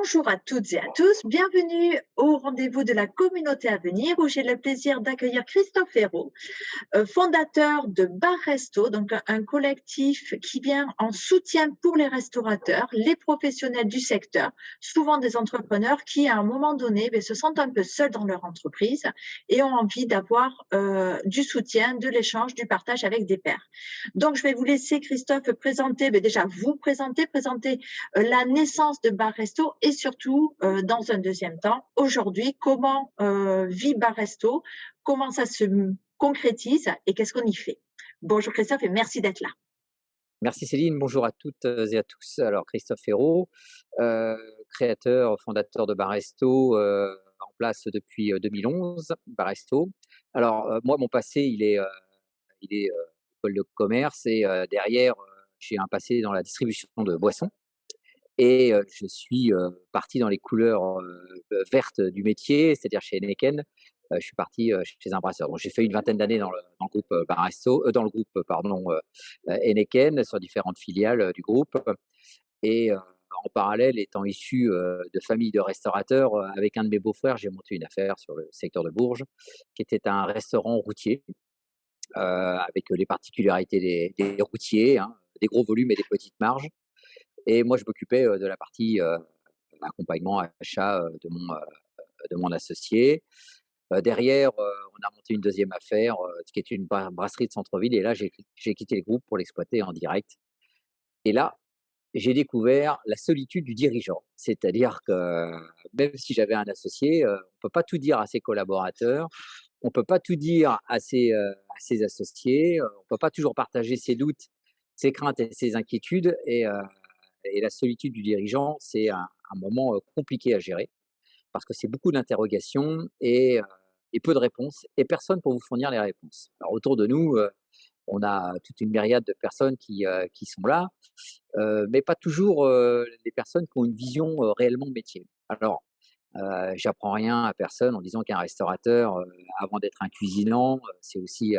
Bonjour à toutes et à tous, bienvenue au rendez-vous de la communauté à venir où j'ai le plaisir d'accueillir Christophe Hérault, fondateur de Bar Resto, donc un collectif qui vient en soutien pour les restaurateurs, les professionnels du secteur, souvent des entrepreneurs qui, à un moment donné, se sentent un peu seuls dans leur entreprise et ont envie d'avoir du soutien, de l'échange, du partage avec des pairs. Donc, je vais vous laisser, Christophe, présenter, déjà vous présenter la naissance de Bar Resto et surtout, dans un deuxième temps, aujourd'hui, comment vit Bar Resto, comment ça se concrétise et qu'est-ce qu'on y fait. Bonjour Christophe et merci d'être là. Merci Céline, bonjour à toutes et à tous. Alors Christophe Hérault, créateur, fondateur de Baresto, en place depuis 2011, Baresto. Alors moi, mon passé, il est école de commerce et derrière, j'ai un passé dans la distribution de boissons et je suis parti dans les couleurs vertes du métier, c'est-à-dire chez Heineken. Je suis parti chez un brasseur. Donc j'ai fait une vingtaine d'années dans le groupe Baresto, dans le groupe pardon Heineken, sur différentes filiales du groupe. Et en parallèle, étant issu de famille de restaurateurs, avec un de mes beaux-frères, j'ai monté une affaire sur le secteur de Bourges, qui était un restaurant routier, avec les particularités des routiers, hein, des gros volumes et des petites marges. Et moi, je m'occupais de la partie accompagnement, achat de mon associé. Derrière, on a monté une deuxième affaire, qui était une brasserie de centre-ville. Et là, j'ai quitté le groupe pour l'exploiter en direct. Et là, j'ai découvert la solitude du dirigeant. C'est-à-dire que même si j'avais un associé, on ne peut pas tout dire à ses collaborateurs, on ne peut pas tout dire à ses associés, on ne peut pas toujours partager ses doutes, ses craintes et ses inquiétudes. Et la solitude du dirigeant, c'est un moment compliqué à gérer parce que c'est beaucoup d'interrogations et peu de réponses et personne pour vous fournir les réponses. Alors autour de nous, on a toute une myriade de personnes qui sont là, mais pas toujours les personnes qui ont une vision réellement métier. Alors, j'apprends rien à personne en disant qu'un restaurateur, avant d'être un cuisinant, c'est aussi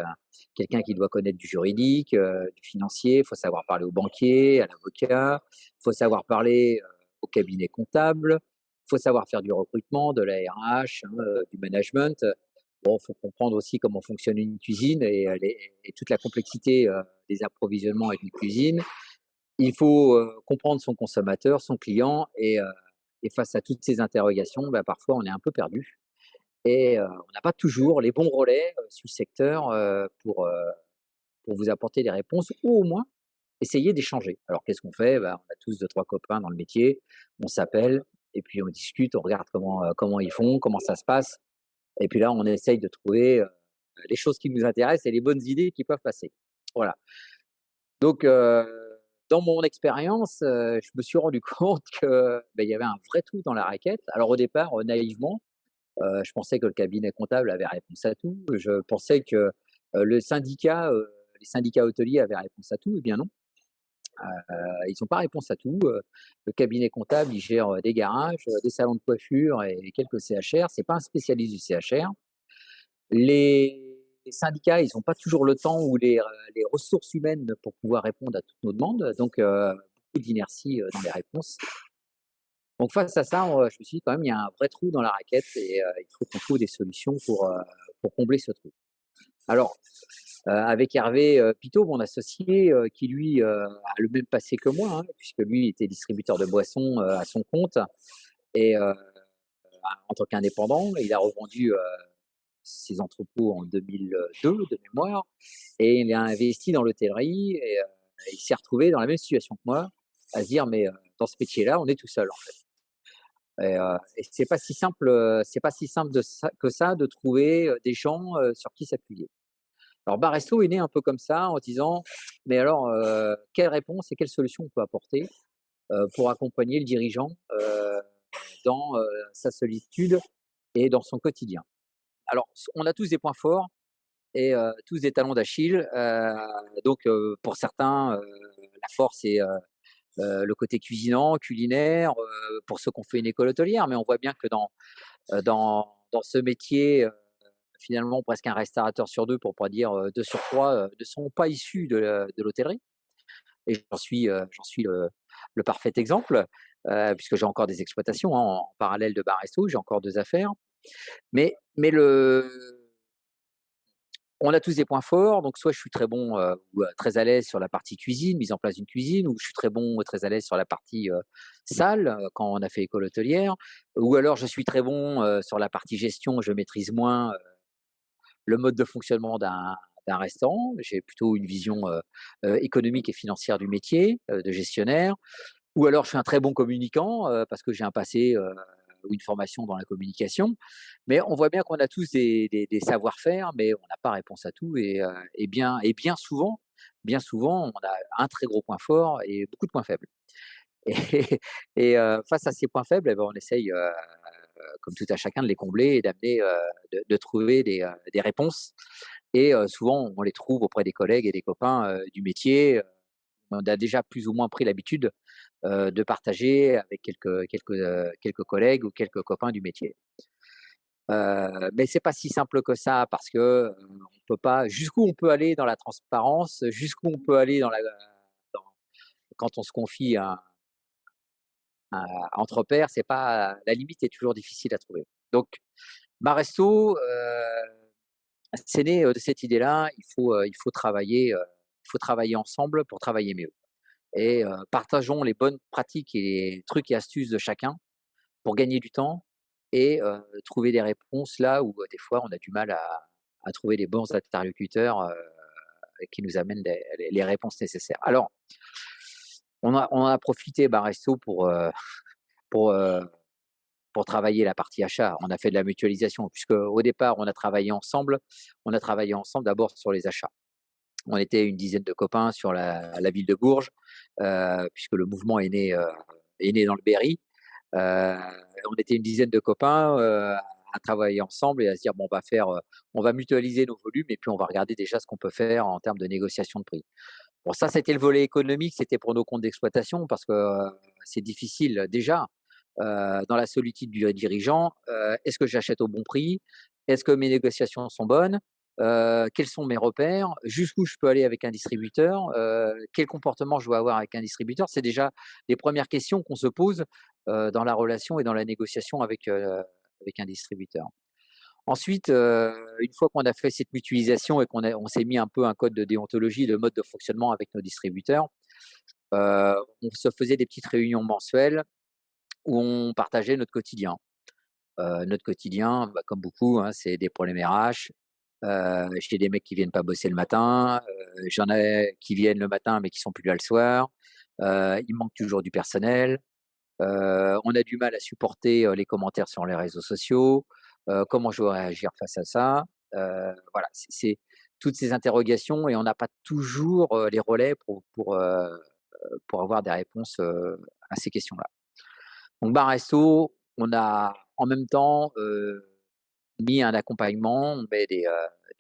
quelqu'un qui doit connaître du juridique, du financier. Il faut savoir parler au banquier, à l'avocat. Il faut savoir parler au cabinet comptable. Il faut savoir faire du recrutement, de la RH, hein, du management. Bon, il faut comprendre aussi comment fonctionne une cuisine et toute la complexité des approvisionnements avec une cuisine. Il faut comprendre son consommateur, son client et face à toutes ces interrogations, bah, parfois on est un peu perdu et on n'a pas toujours les bons relais sur le secteur pour vous apporter des réponses ou au moins essayer d'échanger. Alors qu'est-ce qu'on fait? Bah, on a tous 2-3 copains dans le métier, on s'appelle et puis on discute, on regarde comment ils font, comment ça se passe et puis là on essaye de trouver les choses qui nous intéressent et les bonnes idées qui peuvent passer. Voilà. Donc dans mon expérience, je me suis rendu compte que, il y avait un vrai trou dans la raquette. Alors au départ, naïvement, je pensais que le cabinet comptable avait réponse à tout. Je pensais que, les syndicats hôteliers avaient réponse à tout. Eh bien non, ils n'ont pas réponse à tout. Le cabinet comptable, il gère, des garages, des salons de coiffure et quelques CHR. C'est pas un spécialiste du CHR. Les syndicats, ils ont pas toujours le temps ou les ressources humaines pour pouvoir répondre à toutes nos demandes, donc beaucoup d'inertie, dans les réponses. Donc face à ça, je me suis dit quand même, il y a un vrai trou dans la raquette et il faut qu'on trouve des solutions pour combler ce trou. Alors, avec Hervé, Pitot, mon associé, qui lui, a le même passé que moi, hein, puisque lui était distributeur de boissons, à son compte et en tant qu'indépendant, il a revendu, ses entrepôts en 2002 de mémoire et il a investi dans l'hôtellerie et il s'est retrouvé dans la même situation que moi, à se dire: «Mais dans ce métier-là, on est tout seul, en fait» et c'est pas si simple que ça de trouver, des gens, sur qui s'appuyer. Alors Baresto est né un peu comme ça en se disant: «Mais alors, quelle réponse et quelle solution on peut apporter, pour accompagner le dirigeant, dans, sa solitude et dans son quotidien?» Alors on a tous des points forts et tous des talons d'Achille. Donc pour certains, la force c'est, le côté culinaire, pour ceux qui ont fait une école hôtelière. Mais on voit bien que dans ce métier, finalement presque un restaurateur sur 2 pour pas dire, 2 sur 3, ne sont pas issus de l'hôtellerie et j'en suis le parfait exemple. puisque j'ai encore des exploitations, hein, en parallèle de bar resto, j'ai encore 2 affaires. Mais le on a tous des points forts, donc soit je suis très bon, ou très à l'aise sur la partie cuisine, mise en place d'une cuisine, ou je suis très bon, très à l'aise sur la partie, salle, quand on a fait école hôtelière, ou alors je suis très bon, sur la partie gestion, je maîtrise moins, le mode de fonctionnement d'un restaurant. J'ai plutôt une vision, économique et financière du métier, de gestionnaire. Ou alors je suis un très bon communicant, parce que j'ai un passé, ou une formation dans la communication. Mais on voit bien qu'on a tous des savoir-faire, mais on n'a pas réponse à tout et bien souvent, on a un très gros point fort et beaucoup de points faibles. Et face à ces points faibles, eh ben, on essaye, comme tout à chacun, de les combler et d'amener, de trouver des réponses et souvent on les trouve auprès des collègues et des copains, du métier. On a déjà plus ou moins pris l'habitude, de partager avec quelques collègues ou quelques copains du métier. Mais c'est pas si simple que ça parce que, on peut pas jusqu'où on peut aller dans la transparence, jusqu'où on peut aller dans quand on se confie entre pairs, c'est pas la limite est toujours difficile à trouver. Donc Baresto, c'est né, de cette idée-là, il faut travailler ensemble pour travailler mieux et partageons les bonnes pratiques et les trucs et astuces de chacun pour gagner du temps et trouver des réponses là où, des fois, on a du mal à trouver les bons interlocuteurs, qui nous amènent les réponses nécessaires. Alors, on en a profité, Baresto, pour, heu, pour travailler la partie achat. On a fait de la mutualisation puisque au départ, on a travaillé ensemble d'abord sur les achats. On était une dizaine de copains sur la ville de Bourges, puisque le mouvement est né dans le Berry. Heu, on était une dizaine de copains, à travailler ensemble et à se dire: «Bon, on va mutualiser nos volumes et puis on va regarder déjà ce qu'on peut faire en termes de négociation de prix». Bon, ça, c'était le volet économique, c'était pour nos comptes d'exploitation parce que, c'est difficile déjà, dans la solitude du dirigeant, est-ce que j'achète au bon prix? Est-ce que mes négociations sont bonnes? Quels sont mes repères? Jusqu'où je peux aller avec un distributeur? Quel comportement je dois avoir avec un distributeur? C'est déjà les premières questions qu'on se pose, dans la relation et dans la négociation avec un distributeur. Ensuite, une fois qu'on a fait cette mutualisation et on s'est mis un peu un code de déontologie, de mode de fonctionnement avec nos distributeurs, on se faisait des petites réunions mensuelles où on partageait notre quotidien. Notre quotidien, bah, comme beaucoup, hein, c'est des problèmes RH. J'ai des mecs qui viennent pas bosser le matin, j'en ai qui viennent le matin mais qui sont plus là le soir. Il manque toujours du personnel. On a du mal à supporter, les commentaires sur les réseaux sociaux. Comment je dois réagir face à ça? Voilà, c'est toutes ces interrogations et on n'a pas toujours, les relais pour avoir des réponses, à ces questions-là. Donc bar resto, on a en même temps, mis un accompagnement, on met des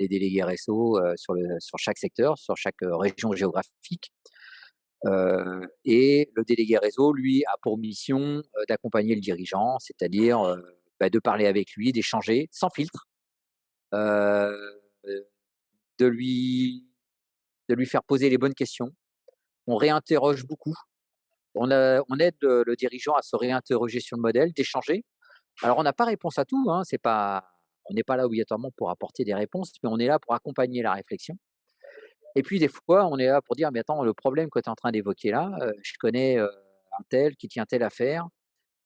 délégués resto, sur chaque secteur, sur chaque, région géographique. Et le délégué réseau, lui, a pour mission, d'accompagner le dirigeant, c'est-à-dire, bah, de parler avec lui, d'échanger sans filtre, heu, de lui de lui faire poser les bonnes questions. On réinterroge beaucoup. On aide, le dirigeant à se réinterroger sur le modèle, d'échanger. Alors on n'a pas réponse à tout, hein, c'est pas on n'est pas là obligatoirement pour apporter des réponses, mais on est là pour accompagner la réflexion. Et puis des fois, on est là pour dire: «Mais attends, le problème que tu es en train d'évoquer là, je connais, un tel qui tient telle affaire,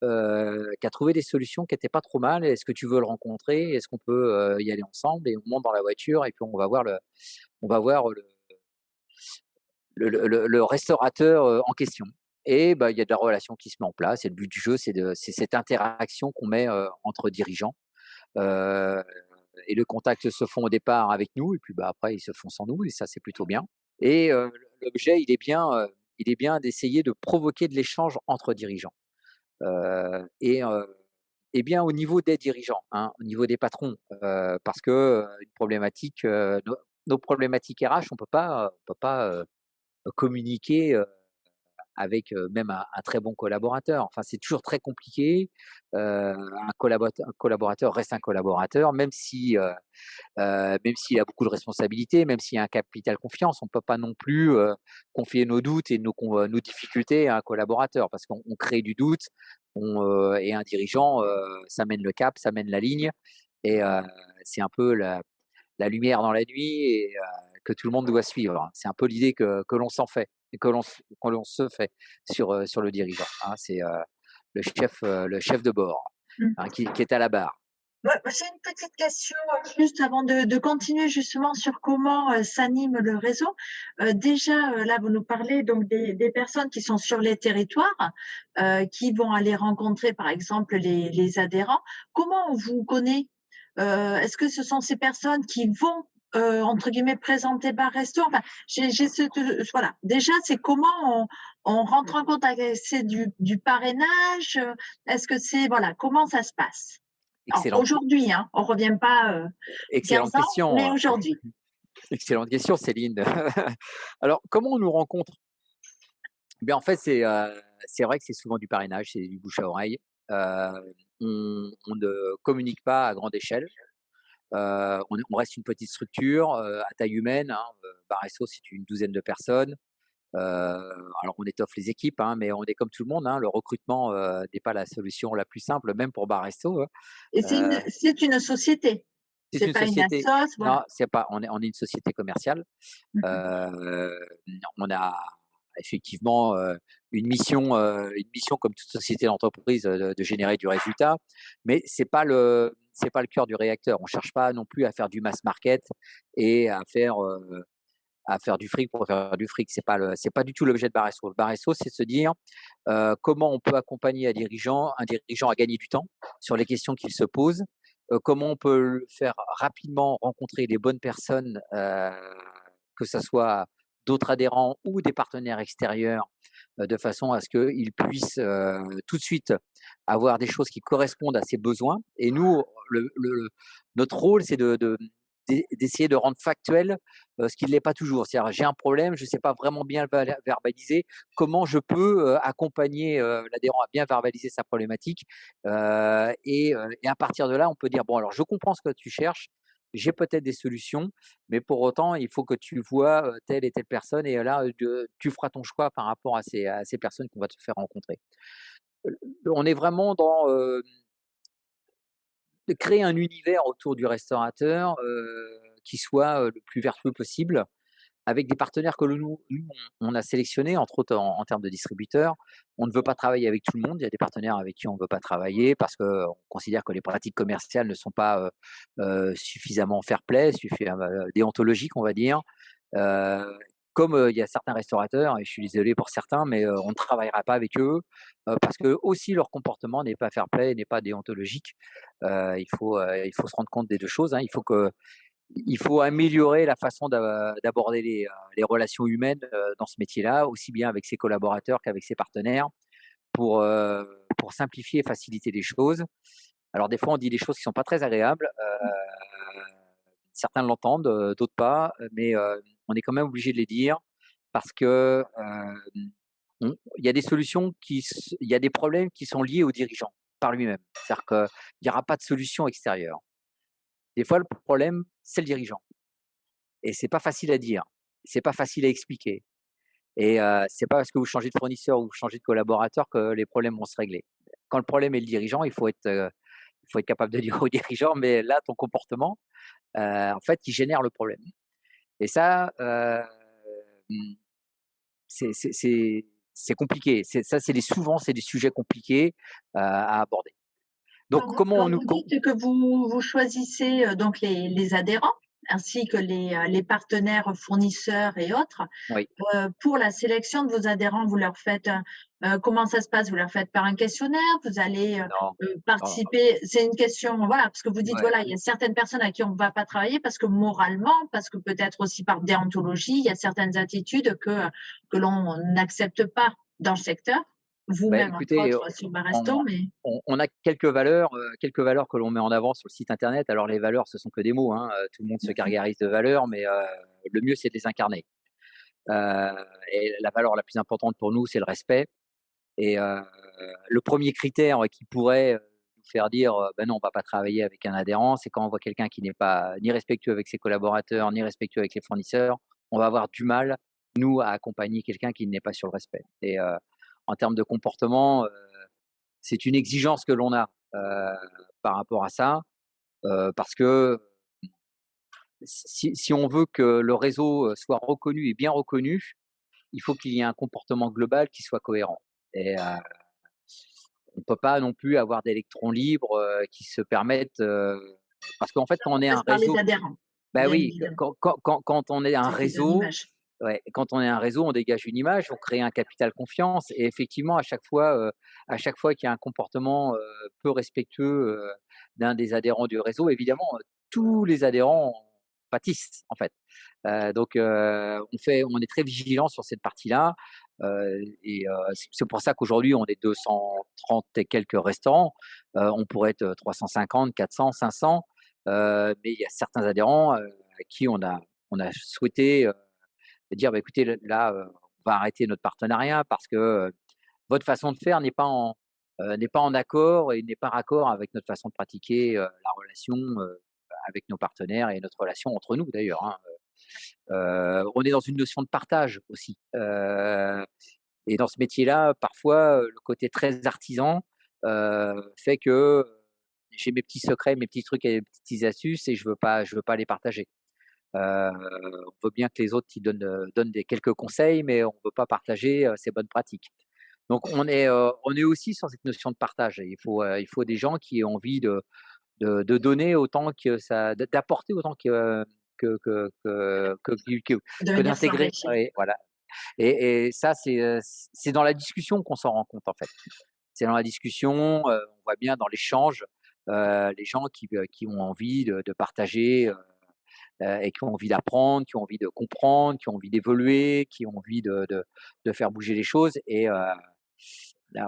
qui a trouvé des solutions qui étaient pas trop mal. Est-ce que tu veux le rencontrer? Est-ce qu'on peut, y aller ensemble?» Et on monte dans la voiture et puis on va voir le restaurateur, en question. Et bah, il y a de la relation qui se met en place et le but du jeu, c'est cette interaction qu'on met, entre dirigeants. Heu et le contact se font au départ avec nous et puis, bah, après ils se font sans nous et ça, c'est plutôt bien. Et l'objet, il est bien d'essayer de provoquer de l'échange entre dirigeants. Heu et heu et bien au niveau des dirigeants, hein, au niveau des patrons, parce que, une problématique, nos problématiques RH, on peut pas, communiquer, avec même un très bon collaborateur. Enfin, c'est toujours très compliqué. Un collaborateur reste un collaborateur, même s'il a beaucoup de responsabilités, même s'il y a un capital confiance. On ne peut pas non plus confier nos doutes et nos difficultés à un collaborateur parce qu'on crée du doute. Et un dirigeant, ça mène le cap, ça mène la ligne. Et c'est un peu la lumière dans la nuit et que tout le monde doit suivre. C'est un peu l'idée que l'on s'en fait et que l'on se fait sur le dirigeant, hein. C'est le chef de bord, hein, qui est à la barre. Ouais, bah, j'ai une petite question, juste avant de continuer justement sur comment, s'anime le réseau. Déjà, là, vous nous parlez donc des personnes qui sont sur les territoires, qui vont aller rencontrer, par exemple, les adhérents. Comment on vous connaît? Est-ce que ce sont ces personnes qui vont, entre guillemets, «présenter bar resto»? Enfin, j'ai cette, voilà. Déjà, c'est comment on rentre en contact? C'est du parrainage? Est-ce que c'est voilà, comment ça se passe? Alors Excellente, aujourd'hui, hein, on revient pas, 15 excellente ans, mais question, aujourd'hui. excellente question, Céline. Alors, comment on nous rencontre? Eh bien, en fait, c'est vrai que c'est souvent du parrainage, c'est du bouche à oreille. On ne communique pas à grande échelle. On reste une petite structure, à taille humaine, hein. Baresso, c'est une douzaine de personnes. Alors on étoffe les équipes, hein, mais on est comme tout le monde, hein. Le recrutement, n'est pas la solution la plus simple, même pour Baresto, hein. Et Heu, c'est une société, c'est c'est une pas une société assoce, voilà. non, c'est pas on est une société commerciale. Mmh. Heu, on a effectivement, une mission comme toute société d'entreprise, de générer du résultat, mais c'est pas le cœur du réacteur. On cherche pas non plus à faire du mass market et à faire du fric pour faire du fric. C'est pas du tout l'objet de Baresso. Le Baresso, c'est de se dire, comment on peut accompagner un dirigeant à gagner du temps sur les questions qu'il se pose, comment on peut le faire rapidement rencontrer les bonnes personnes, que ça soit d'autres adhérents ou des partenaires extérieurs, de façon à ce qu'il puisse, tout de suite avoir des choses qui correspondent à ses besoins. Et nous, notre rôle, c'est d'essayer de rendre factuel, ce qui ne l'est pas toujours. C'est-à-dire, j'ai un problème, je ne sais pas vraiment bien le verbaliser. Comment je peux accompagner l'adhérent à bien verbaliser sa problématique, et à partir de là, on peut dire, bon, alors je comprends ce que tu cherches, j'ai peut-être des solutions, mais pour autant, il faut que tu vois telle et telle personne, et là, tu feras ton choix par rapport à ces personnes qu'on va te faire rencontrer. On est vraiment dans de créer un univers autour du restaurateur qui soit le plus vertueux possible, avec des partenaires que nous, on a sélectionnés, entre autres en termes de distributeurs. On ne veut pas travailler avec tout le monde. Il y a des partenaires avec qui on ne veut pas travailler parce qu'on considère que les pratiques commerciales ne sont pas suffisamment fair-play, suffisamment déontologiques, on va dire. Heu, Comme il y a certains restaurateurs, et je suis désolé pour certains, mais on ne travaillera pas avec eux, parce que aussi leur comportement n'est pas fair-play, n'est pas déontologique. Il faut se rendre compte des 2 choses, hein. Il faut améliorer la façon d'aborder les relations humaines, dans ce métier-là, aussi bien avec ses collaborateurs qu'avec ses partenaires, pour simplifier et faciliter les choses. Alors des fois, on dit des choses qui sont pas très agréables, certains l'entendent, d'autres pas, mais on est quand même obligé de les dire parce que, il y a des solutions il y a des problèmes qui sont liés au dirigeant par lui-même. C'est-à-dire qu'il y aura pas de solution extérieure. Des fois, le problème, c'est le dirigeant. Et c'est pas facile à dire, c'est pas facile à expliquer, et c'est pas parce que vous changez de fournisseur ou vous changez de collaborateur que les problèmes vont se régler. Quand le problème est le dirigeant, il faut être capable de dire au dirigeant: «Mais là, ton comportement, en fait, il génère le problème». Et ça, c'est compliqué. C'est c'est des sujets compliqués, à aborder. Donc comment on Quand nous vous dites que vous choisissez, donc les adhérents ainsi que les partenaires fournisseurs et autres, oui, pour la sélection de vos adhérents, vous leur faites, comment ça se passe? Vous leur faites par un questionnaire? Vous allez, non, non, participer c'est une question voilà, parce que vous dites, ouais. voilà, il y a certaines personnes à qui on ne va pas travailler parce que moralement, parce que peut-être aussi par déontologie, il y a certaines attitudes que l'on n'accepte pas dans le secteur. Bah, Vous-même, entre écoutez, autres, sur on Baresto, mais on a quelques valeurs que l'on met en avant sur le site internet. Alors les valeurs, ce sont que des mots, hein, tout le monde se gargarise de valeurs, mais le mieux, c'est de les incarner. Et la valeur la plus importante pour nous, c'est le respect. Et le premier critère qui pourrait nous faire dire ben non, on va pas travailler avec un adhérent, c'est quand on voit quelqu'un qui n'est pas ni respectueux avec ses collaborateurs, ni respectueux avec les fournisseurs. On va avoir du mal, nous, à accompagner quelqu'un qui n'est pas sur le respect. Et en termes de comportement, c'est une exigence que l'on a par rapport à ça, parce que si on veut que le réseau soit reconnu et bien reconnu, il faut qu'il y ait un comportement global qui soit cohérent. Et on ne peut pas non plus avoir d'électrons libres qui se permettent, parce qu'en fait, Ça quand on est un passe par les réseau, adhérents, bah bien oui, évidemment. quand on est un Ça qui donne réseau, l'image. ouais, quand on est un réseau, on dégage une image, on crée un capital confiance. Et effectivement, à chaque fois qu'il y a un comportement peu respectueux d'un des adhérents du réseau, évidemment, tous les adhérents pâtissent en fait. Donc, on est très vigilant sur cette partie-là. Et c'est pour ça qu'aujourd'hui, on est 230 et quelques restaurants. On pourrait être 350, 400, 500. Mais il y a certains adhérents à qui on a souhaité dire: «Bah, écoutez, là, on va arrêter notre partenariat parce que votre façon de faire n'est pas en accord et n'est pas raccord avec notre façon de pratiquer la relation avec nos partenaires et notre relation entre nous d'ailleurs, hein». On est dans une notion de partage aussi, et dans ce métier-là, parfois, le côté très artisan fait que j'ai mes petits secrets, mes petits trucs et mes petites astuces et je veux pas les partager. On veut bien que les autres ils donnent des quelques conseils, mais on veut pas partager ces bonnes pratiques. Donc on est aussi sur cette notion de partage. Il faut des gens qui ont envie de donner autant que ça d'apporter autant De que venir d'intégrer. s'enrichir. Ouais, voilà. Et ça, c'est dans la discussion qu'on s'en rend compte, en fait. C'est dans la discussion, on voit bien dans l'échange, les gens qui ont envie de partager, et qui ont envie d'apprendre, qui ont envie de comprendre, qui ont envie d'évoluer, qui ont envie de faire bouger les choses. Et là,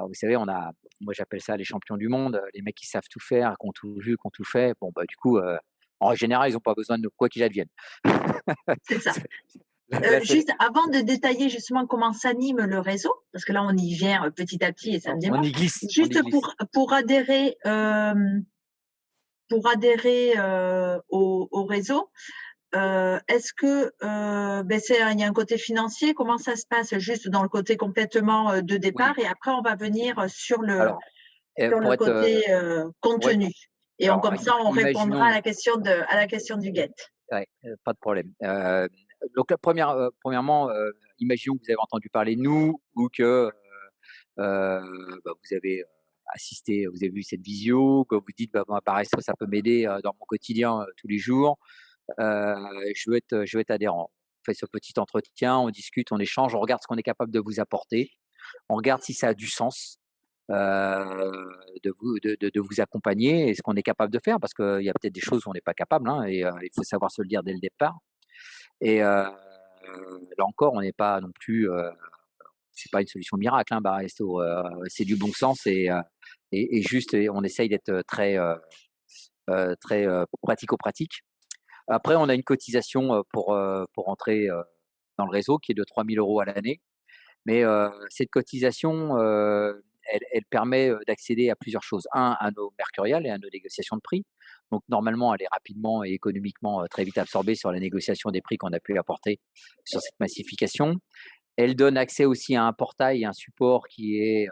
vous savez, moi j'appelle ça les champions du monde, les mecs qui savent tout faire, qui ont tout vu, qui ont tout fait. Bon, bah, du coup, en général, ils ont pas besoin de nous, quoi qu'il advienne. C'est ça. Là, c'est Juste avant de détailler justement comment s'anime le réseau, parce que là on y vient petit à petit et ça me on démange. y glisse, on y Juste glisse. pour adhérer au réseau, est-ce que il y a un côté financier? Comment ça se passe? Juste dans le côté complètement de Oui, départ et après on va venir alors, sur le pour être, côté pour être contenu. Et alors, comme ça, on répondra imaginons, à la question du get. ouais, pas de problème. Donc la première, premièrement, imaginons que vous avez entendu parler de nous ou que, bah, vous avez assisté, vous avez vu cette visio, que vous dites: «Bah, moi, par resto, ça peut m'aider dans mon quotidien tous les jours. Je veux être adhérent». On fait ce petit entretien, on discute, on échange, on regarde ce qu'on est capable de vous apporter, on regarde si ça a du sens de vous accompagner et ce qu'on est capable de faire, parce qu'il y a peut-être des choses où on n'est pas capable, hein, et il faut savoir se le dire dès le départ. Et là encore, on n'est pas non plus, c'est pas une solution miracle, hein, bar resto, c'est du bon sens et juste, et on essaye d'être très pratico-pratique. Après, on a une cotisation pour entrer dans le réseau qui est de 3 000 € à l'année. Mais cette cotisation, elle permet d'accéder à plusieurs choses. Un, à nos mercuriales et à nos négociations de prix. Donc normalement, elle est rapidement et économiquement très vite absorbée sur la négociation des prix qu'on a pu apporter sur cette massification. Elle donne accès aussi à un portail et un support qui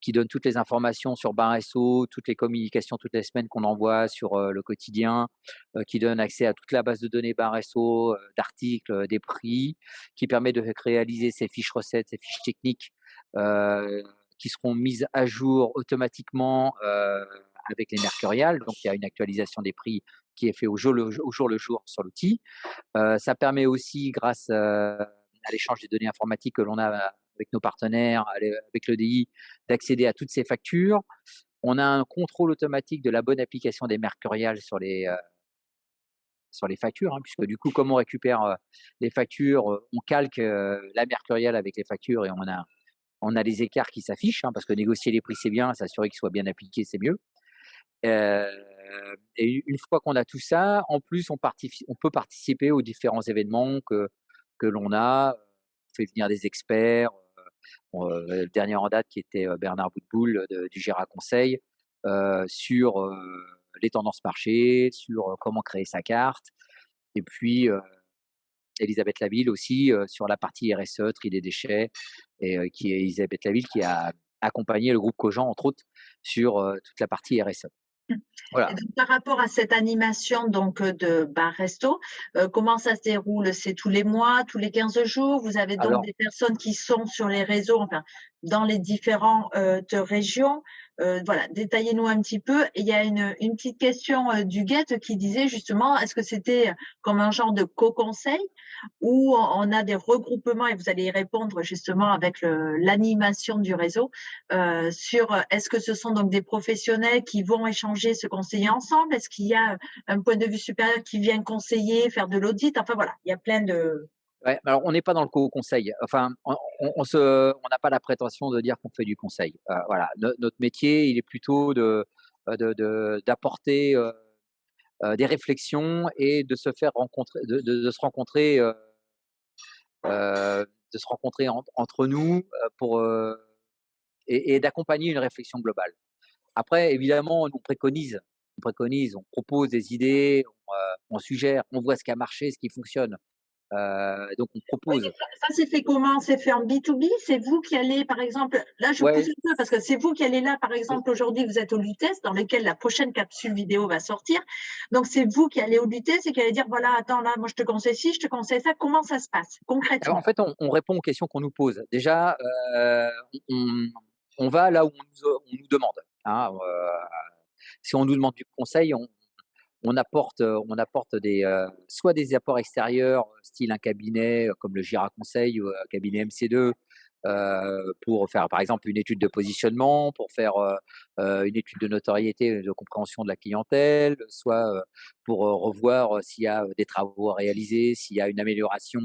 donne toutes les informations sur Baresso, toutes les communications toutes les semaines qu'on envoie sur le quotidien, qui donne accès à toute la base de données Baresso, d'articles, des prix, qui permet de réaliser ces fiches recettes, ces fiches techniques, euh, qui seront mises à jour automatiquement avec les mercuriales. Donc il y a une actualisation des prix qui est fait au jour le jour sur l'outil. Ça permet aussi, grâce à l'échange des données informatiques que l'on a avec nos partenaires, avec l'EDI, d'accéder à toutes ces factures. On a un contrôle automatique de la bonne application des mercuriales sur les factures, hein, puisque du coup, comme on récupère les factures, on calque la mercuriale avec les factures et on a les écarts qui s'affichent, hein, parce que négocier les prix, c'est bien, s'assurer qu'ils soient bien appliqués, c'est mieux. Euh, et une fois qu'on a tout ça, en plus, on peut participer aux différents événements que l'on a. fait venir des experts, le dernier en date qui était, Bernard Boutboul du Gira Conseil, sur, les tendances marché, sur, comment créer sa carte et puis, Elisabeth Laville aussi, sur la partie RSE, tri des déchets et qui est Elisabeth Laville qui a accompagné le groupe Cogent, entre autres, sur, toute la partie RSE. Et Voilà. donc par rapport à cette animation donc, de bar resto, comment ça se déroule? C'est tous les mois, tous les 15 jours? Vous avez donc Alors des personnes qui sont sur les réseaux, enfin, dans les différentes régions? Voilà, détaillez-nous un petit peu. Et il y a une petite question, du guest qui disait justement, est-ce que c'était comme un genre de co-conseil où on a des regroupements et vous allez y répondre justement avec l'animation du réseau sur est-ce que ce sont donc des professionnels qui vont échanger, se conseiller ensemble? Est-ce qu'il y a un point de vue supérieur qui vient conseiller, faire de l'audit? Enfin voilà, il y a plein de… ouais, alors on n'est pas dans le co-conseil. Enfin, on n'a pas la prétention de dire qu'on fait du conseil. Voilà, notre métier, il est plutôt d'apporter, des réflexions et de se faire rencontrer de se rencontrer, de se rencontrer entre nous, pour, et d'accompagner une réflexion globale. Après évidemment, nous on propose des idées, on suggère, on voit ce qui a marché, ce qui fonctionne, donc on Oui, mais propose. ça c'est fait comment? C'est fait en B2B? C'est vous qui allez, par exemple, là je pousse Ouais, un peu parce que c'est vous qui allez là, par oui. exemple, aujourd'hui vous êtes au Lutèce, dans lequel la prochaine capsule vidéo va sortir. Donc c'est vous qui allez au Lutèce et qui allez dire voilà, attends là, moi je te conseille ci, je te conseille ça. Comment ça se passe Alors en concrètement? fait, on répond aux questions qu'on nous pose. Déjà, on on va là où on nous demande, hein, si on nous demande du conseil, on apporte des, soit des apports extérieurs, style un cabinet, comme le Gira Conseil ou un cabinet MC2, pour faire, par exemple, une étude de positionnement, pour faire, une étude de notoriété et de compréhension de la clientèle, soit, pour, revoir, s'il y a, des travaux à réaliser, s'il y a une amélioration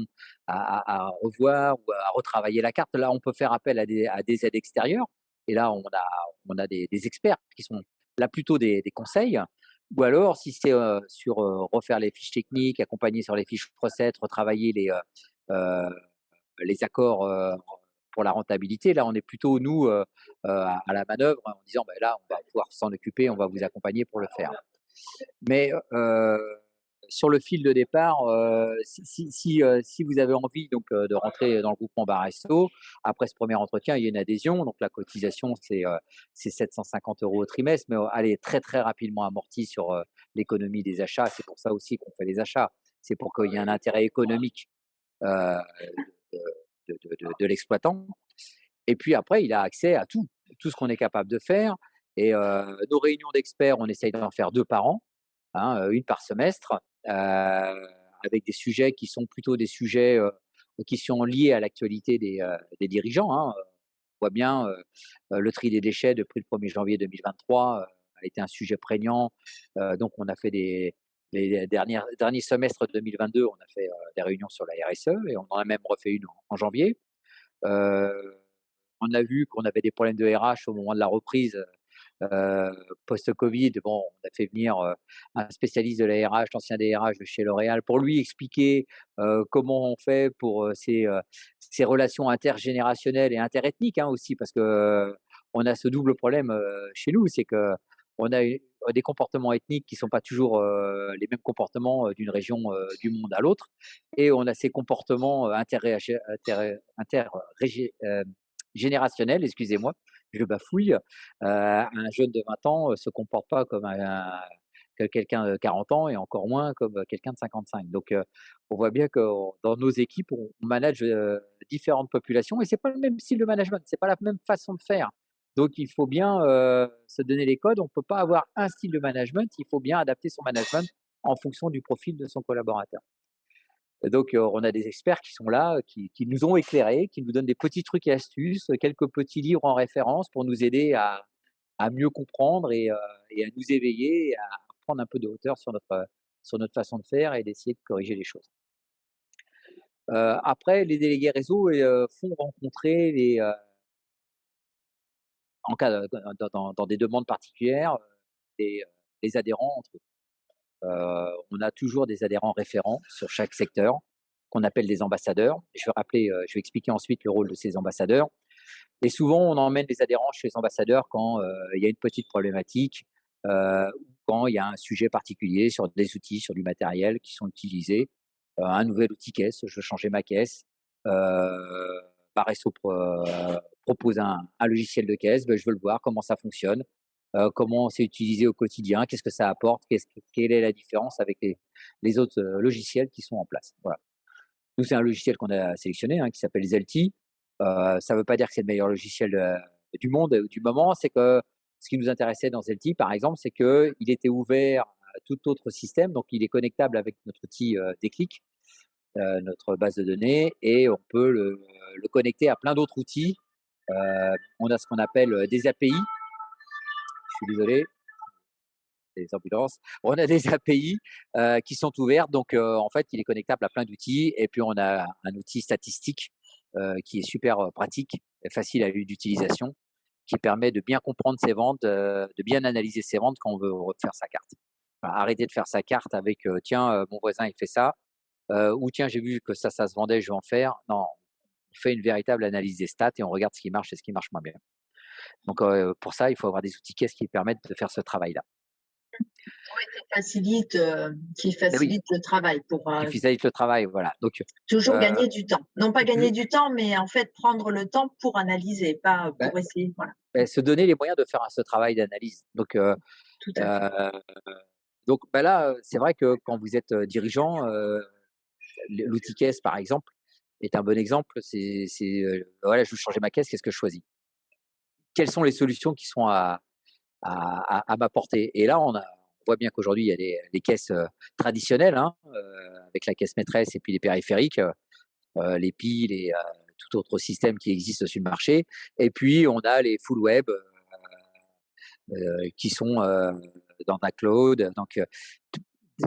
à revoir ou à retravailler la carte. Là, on peut faire appel à des aides extérieures et là, on a des experts qui sont là plutôt des conseils. Ou alors, si c'est, sur, refaire les fiches techniques, accompagner sur les fiches recettes, retravailler les accords, pour la rentabilité, là, on est plutôt nous, à la manœuvre en disant: «Bah, là, on va pouvoir s'en occuper, on va vous accompagner pour le faire». Mais, sur le fil de départ, si vous avez envie donc, de rentrer dans le groupement bar resto, après ce premier entretien, il y a une adhésion, donc la cotisation c'est 750 € au trimestre, mais, elle est très, très rapidement amortie sur, l'économie des achats. C'est pour ça aussi qu'on fait les achats. C'est pour qu'il y ait un intérêt économique, heu, de l'exploitant et puis après, il a accès à tout ce qu'on est capable de faire et nos réunions d'experts, on essaye d'en faire 2 par an, hein, 1 par semestre, avec des sujets qui sont plutôt des sujets, qui sont liés à l'actualité des dirigeants, hein. On voit bien, le tri des déchets depuis le 1er janvier 2023, a été un sujet prégnant, donc on a fait les derniers semestres 2022, on a fait, des réunions sur la RSE et on en a même refait une en janvier. Heu, on a vu qu'on avait des problèmes de RH au moment de la reprise, Heu, post-Covid, bon, on a fait venir, un spécialiste de la RH, l'ancien DRH de chez L'Oréal, pour lui expliquer, comment on fait pour, ces relations intergénérationnelles et interethniques, hein, aussi. Parce que, on a ce double problème, chez nous, c'est qu'on a des comportements ethniques qui sont pas toujours, les mêmes comportements, d'une région, du monde à l'autre et on a ces comportements, générationnels, excusez-moi, je bafouille, un jeune de 20 ans, se comporte pas comme un que quelqu'un de 40 ans et encore moins comme, quelqu'un de 55. Donc, on voit bien que dans nos équipes, on manage, différentes populations et c'est pas le même style de management, c'est pas la même façon de faire. Donc il faut bien, se donner les codes. On peut pas avoir un style de management, il faut bien adapter son management en fonction du profil de son collaborateur. Et donc, on a des experts qui sont là, qui nous ont éclairés, qui nous donnent des petits trucs et astuces, quelques petits livres en référence pour nous aider à mieux comprendre et à nous éveiller, à prendre un peu de hauteur sur notre façon de faire et d'essayer de corriger les choses. Après les délégués réseau font rencontrer en cas de dans des demandes particulières, les, les adhérents entre eux. On a toujours des adhérents référents sur chaque secteur. qu'on appelle des ambassadeurs. Je vais expliquer ensuite le rôle de ces ambassadeurs. Et souvent, on emmène les adhérents chez les ambassadeurs quand il y a une petite problématique, ou quand il y a un sujet particulier sur des outils, sur du matériel qui sont utilisés. Un nouvel outil caisse, je veux changer ma caisse. Baresso propose un logiciel de caisse, ben, je veux le voir, comment ça fonctionne, comment c'est utilisé au quotidien, qu'est-ce que ça apporte, quelle est la différence avec les autres logiciels qui sont en place. Voilà. Nous, c'est un logiciel qu'on a sélectionné, hein, qui s'appelle Zelti. Ça ne veut pas dire que c'est le meilleur logiciel du monde du moment. C'est que ce qui nous intéressait dans Zelti, par exemple, c'est qu'il était ouvert à tout autre système. Donc, il est connectable avec notre outil Déclic, notre base de données, et on peut le connecter à plein d'autres outils. On a ce qu'on appelle des API. Je suis désolé, des ambulances. On a des API qui sont ouvertes. Donc, en fait, il est connectable à plein d'outils. Et puis, on a un outil statistique qui est super pratique et facile à d'utilisation, qui permet de bien comprendre ses ventes, de bien analyser ses ventes quand on veut refaire sa carte. Enfin, arrêter de faire sa carte avec tiens, mon voisin il fait ça, ou tiens, j'ai vu que ça se vendait, je vais en faire. Non, on fait une véritable analyse des stats et on regarde ce qui marche et ce qui marche moins bien. Donc, pour ça, il faut avoir des outils caisses qui permettent de faire ce travail-là. Oui, qui Ben oui, facilite le travail pour qui facilite le travail, voilà. Donc, toujours euh, gagner du temps. Non pas gagner du temps, mais en fait prendre le temps pour analyser, pas ben, pour essayer. Voilà, se donner les moyens de faire ce travail d'analyse. Donc, tout à fait. euh, bah là, c'est vrai que quand vous êtes dirigeant, l'outil caisse, par exemple, est un bon exemple. Voilà, je veux changer ma caisse, qu'est-ce que je choisis? Quelles sont les solutions qui sont à ma portée? Et là, on voit bien qu'aujourd'hui, il y a les caisses traditionnelles, hein, avec la caisse maîtresse et puis les périphériques, les piles et tout autre système qui existe sur le marché. Et puis, on a les full web qui sont dans un cloud, donc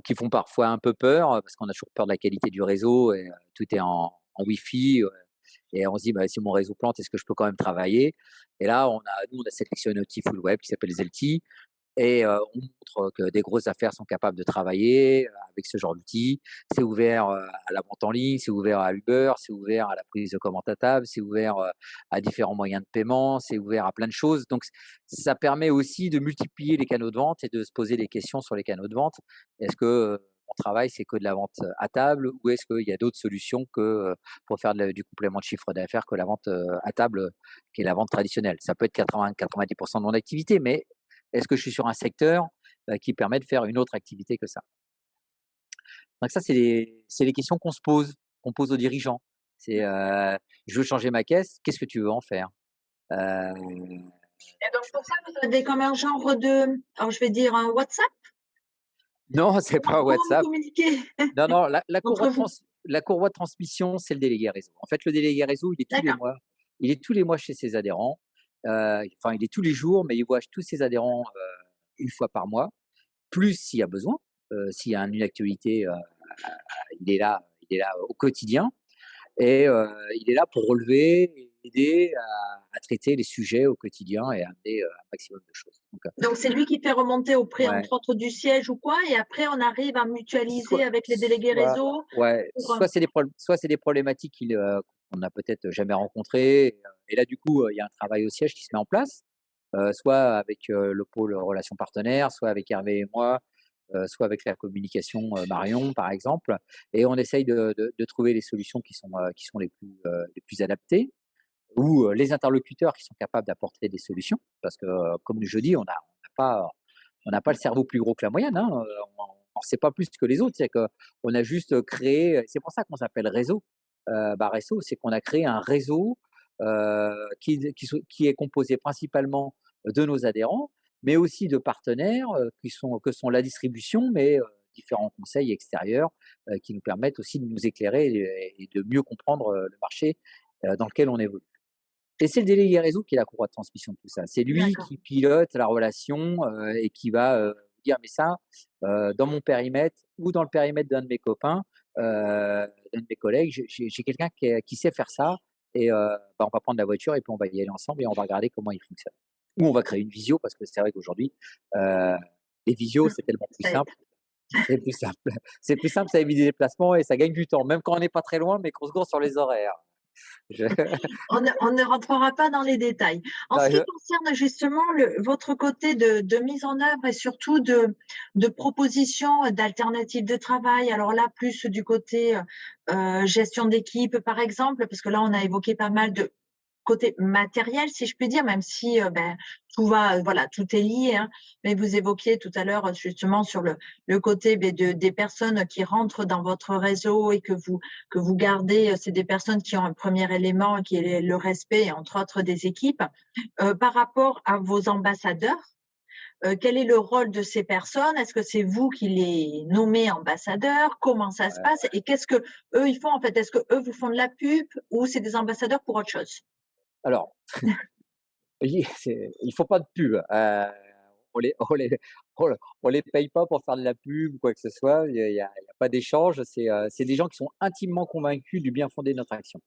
qui font parfois un peu peur parce qu'on a toujours peur de la qualité du réseau et tout est en Wi-Fi. Et on se dit, bah, si mon réseau plante, est-ce que je peux quand même travailler? Et là, nous, on a sélectionné un outil full web qui s'appelle Zelti. Et on montre que des grosses affaires sont capables de travailler avec ce genre d'outils. C'est ouvert à la vente en ligne, c'est ouvert à Uber, c'est ouvert à la prise de commande à table, c'est ouvert à différents moyens de paiement, c'est ouvert à plein de choses. Donc, ça permet aussi de multiplier les canaux de vente et de se poser des questions sur les canaux de vente. Est-ce que mon travail, c'est que de la vente à table, ou est-ce qu'il y a d'autres solutions que pour faire du complément de chiffre d'affaires que la vente à table, qui est la vente traditionnelle? Ça peut être 80-90% de mon activité, mais est-ce que je suis sur un secteur qui permet de faire une autre activité que ça? Donc ça, c'est les questions qu'on pose aux dirigeants. C'est je veux changer ma caisse, qu'est-ce que tu veux en faire? Euh, Et donc pour ça, vous avez comme un genre de, alors je vais dire un WhatsApp? non, c'est pas Comment vous WhatsApp. communiquez Non, non, entre vous? la courroie de transmission, c'est le délégué réseau. En fait, le délégué réseau, il est tous les D'accord, mois. Il est tous les mois chez ses adhérents. Enfin, il est tous les jours, mais il voit tous ses adhérents une fois par mois, plus s'il y a besoin. S'il y a une actualité, il est là au quotidien. Et il est là pour relever et aider à traiter les sujets au quotidien et à amener un maximum de choses. Donc, donc c'est lui qui fait remonter auprès, ouais, entre autres, du siège ou quoi, et après on arrive à mutualiser soit, avec les délégués réseau ouais, pour, soit c'est des problématiques qu'on n'a peut-être jamais rencontrées. Et là, du coup, il y a un travail au siège qui se met en place, soit avec le pôle relations partenaires, soit avec Hervé et moi, soit avec la communication Marion, par exemple. Et on essaye de trouver les solutions qui sont les plus adaptées, ou les interlocuteurs qui sont capables d'apporter des solutions. Parce que, comme je dis, on n'a pas le cerveau plus gros que la moyenne. Hein. On ne sait pas plus que les autres. C'est qu'on a juste créé, c'est pour ça qu'on s'appelle réseau. Réseau, c'est qu'on a créé un réseau qui est composé principalement de nos adhérents, mais aussi de partenaires que sont la distribution, mais différents conseils extérieurs qui nous permettent aussi de nous éclairer et de mieux comprendre le marché dans lequel on évolue. Et c'est le délégué réseau qui est la courroie de transmission de tout ça. C'est lui d'accord. qui pilote la relation et qui va dire mais ça, dans mon périmètre ou dans le périmètre d'un de mes copains, d'un de mes collègues, j'ai quelqu'un qui sait faire ça et on va prendre la voiture et puis on va y aller ensemble et on va regarder comment il fonctionne. Ou on va créer une visio parce que c'est vrai qu'aujourd'hui, les visios, Mmh, c'est tellement plus ça aide. simple. c'est plus simple. C'est plus simple, ça évite des déplacements et ça gagne du temps, même quand on n'est pas très loin, mais qu'on se gourre sur les horaires. Je On ne rentrera pas dans les détails. En ce non, qui concerne justement votre côté de mise en œuvre et surtout de propositions d'alternatives de travail, alors là, plus du côté gestion d'équipe, par exemple, parce que là, on a évoqué pas mal de côté matériel, si je puis dire, même si tout va, voilà, tout est lié. Hein. Mais vous évoquiez tout à l'heure justement sur le côté des personnes qui rentrent dans votre réseau et que vous gardez. C'est des personnes qui ont un premier élément qui est le respect, entre autres des équipes. Par rapport à vos ambassadeurs, quel est le rôle de ces personnes? Est-ce que c'est vous qui les nommez ambassadeurs? Comment ça se passe? Et qu'est-ce que eux ils font en fait? Est-ce que eux vous font de la pub ou c'est des ambassadeurs pour autre chose? alors, il faut pas de pub. On les on les on les paye pas pour faire de la pub ou quoi que ce soit. Il y a pas d'échange. C'est des gens qui sont intimement convaincus du bien-fondé de notre action.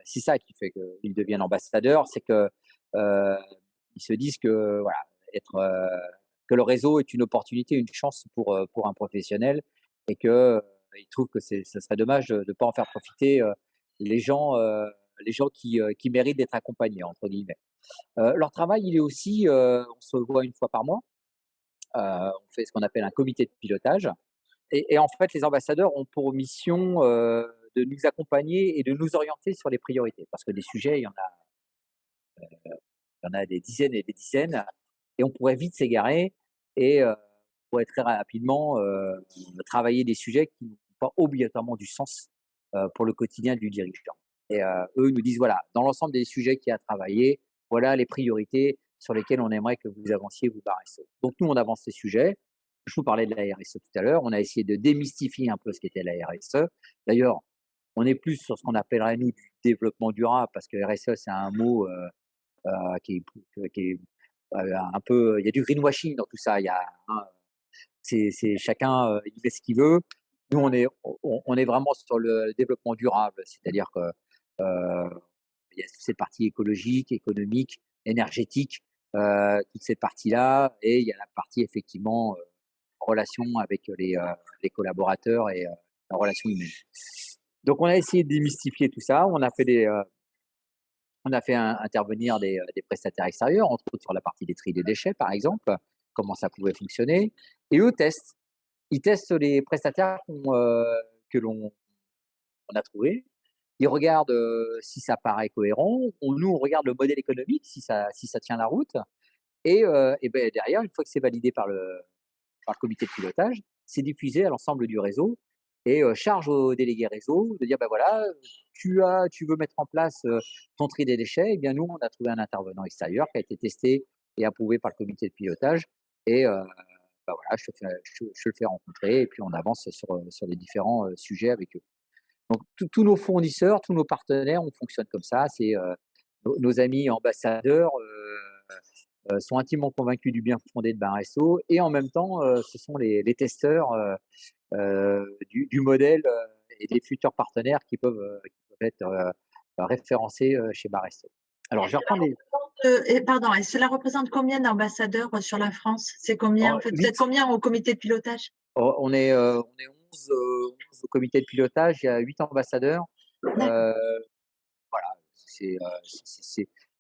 C'est ça qui fait qu'ils deviennent ambassadeurs, c'est que, heu, ils se disent que voilà, être, que le réseau est une opportunité, une chance pour un professionnel et que, ils trouvent que ce serait dommage de ne pas en faire profiter, les gens, heu, les gens qui «méritent d'être accompagnés» entre guillemets. Leur travail, il est aussi, on se voit une fois par mois, on fait ce qu'on appelle un comité de pilotage et en fait, les ambassadeurs ont pour mission, de nous accompagner et de nous orienter sur les priorités. Parce que des sujets, il y en a des dizaines et des dizaines et on pourrait vite s'égarer et on pourrait très rapidement, travailler des sujets qui n'ont pas obligatoirement du sens, pour le quotidien du dirigeant et eux nous disent: «Voilà, dans l'ensemble des sujets qu'il y a à travailler, voilà les priorités sur lesquelles on aimerait que vous avanciez, vous, Baresso». Donc nous, on avance ces sujets. Je vous parlais de la RSE tout à l'heure, on a essayé de démystifier un peu ce qu'était la RSE. D'ailleurs, on est plus sur ce qu'on appellerait nous du développement durable parce que RSE, c'est un mot, qui est un peu, il y a du greenwashing dans tout ça. Il y a, hein, c'est chacun, il fait ce qu'il veut. Nous, on est vraiment sur le développement durable, c'est-à-dire que il y a toutes ces parties écologiques, économiques, énergétiques, toutes ces parties-là, et il y a la partie effectivement relation avec les collaborateurs et la relation humaine. Donc, on a essayé de démystifier tout ça. On a fait intervenir des prestataires extérieurs, entre autres sur la partie des tri des déchets, par exemple, comment ça pouvait fonctionner. Et eux testent. Ils testent les prestataires que l'on on a trouvés. Ils regardent si ça paraît cohérent. Nous, on regarde le modèle économique, si ça tient la route. Et ben, derrière, une fois que c'est validé par le comité de pilotage, c'est diffusé à l'ensemble du réseau et charge aux délégués réseau de dire: «Ben voilà, tu veux mettre en place, ton tri des déchets, et bien nous, on a trouvé un intervenant extérieur qui a été testé et approuvé par le comité de pilotage et bah, voilà, je te le fais rencontrer et puis on avance sur les différents, sujets avec eux». Donc tous nos fournisseurs, tous nos partenaires, on fonctionne comme ça. C'est, nos amis ambassadeurs, sont intimement convaincus du bien-fondé de Baresso et en même temps, ce sont les testeurs, du modèle, et des futurs partenaires qui peuvent être, référencés, chez Baresso. Et Alors je vais cela reprendre les représente, et pardon, et cela représente combien d'ambassadeurs sur la France? C'est combien en fait? Vous êtes 8. combien au comité de pilotage? On est 11, 11 au comité de pilotage, il y a 8 ambassadeurs. D'accord. Heu, voilà,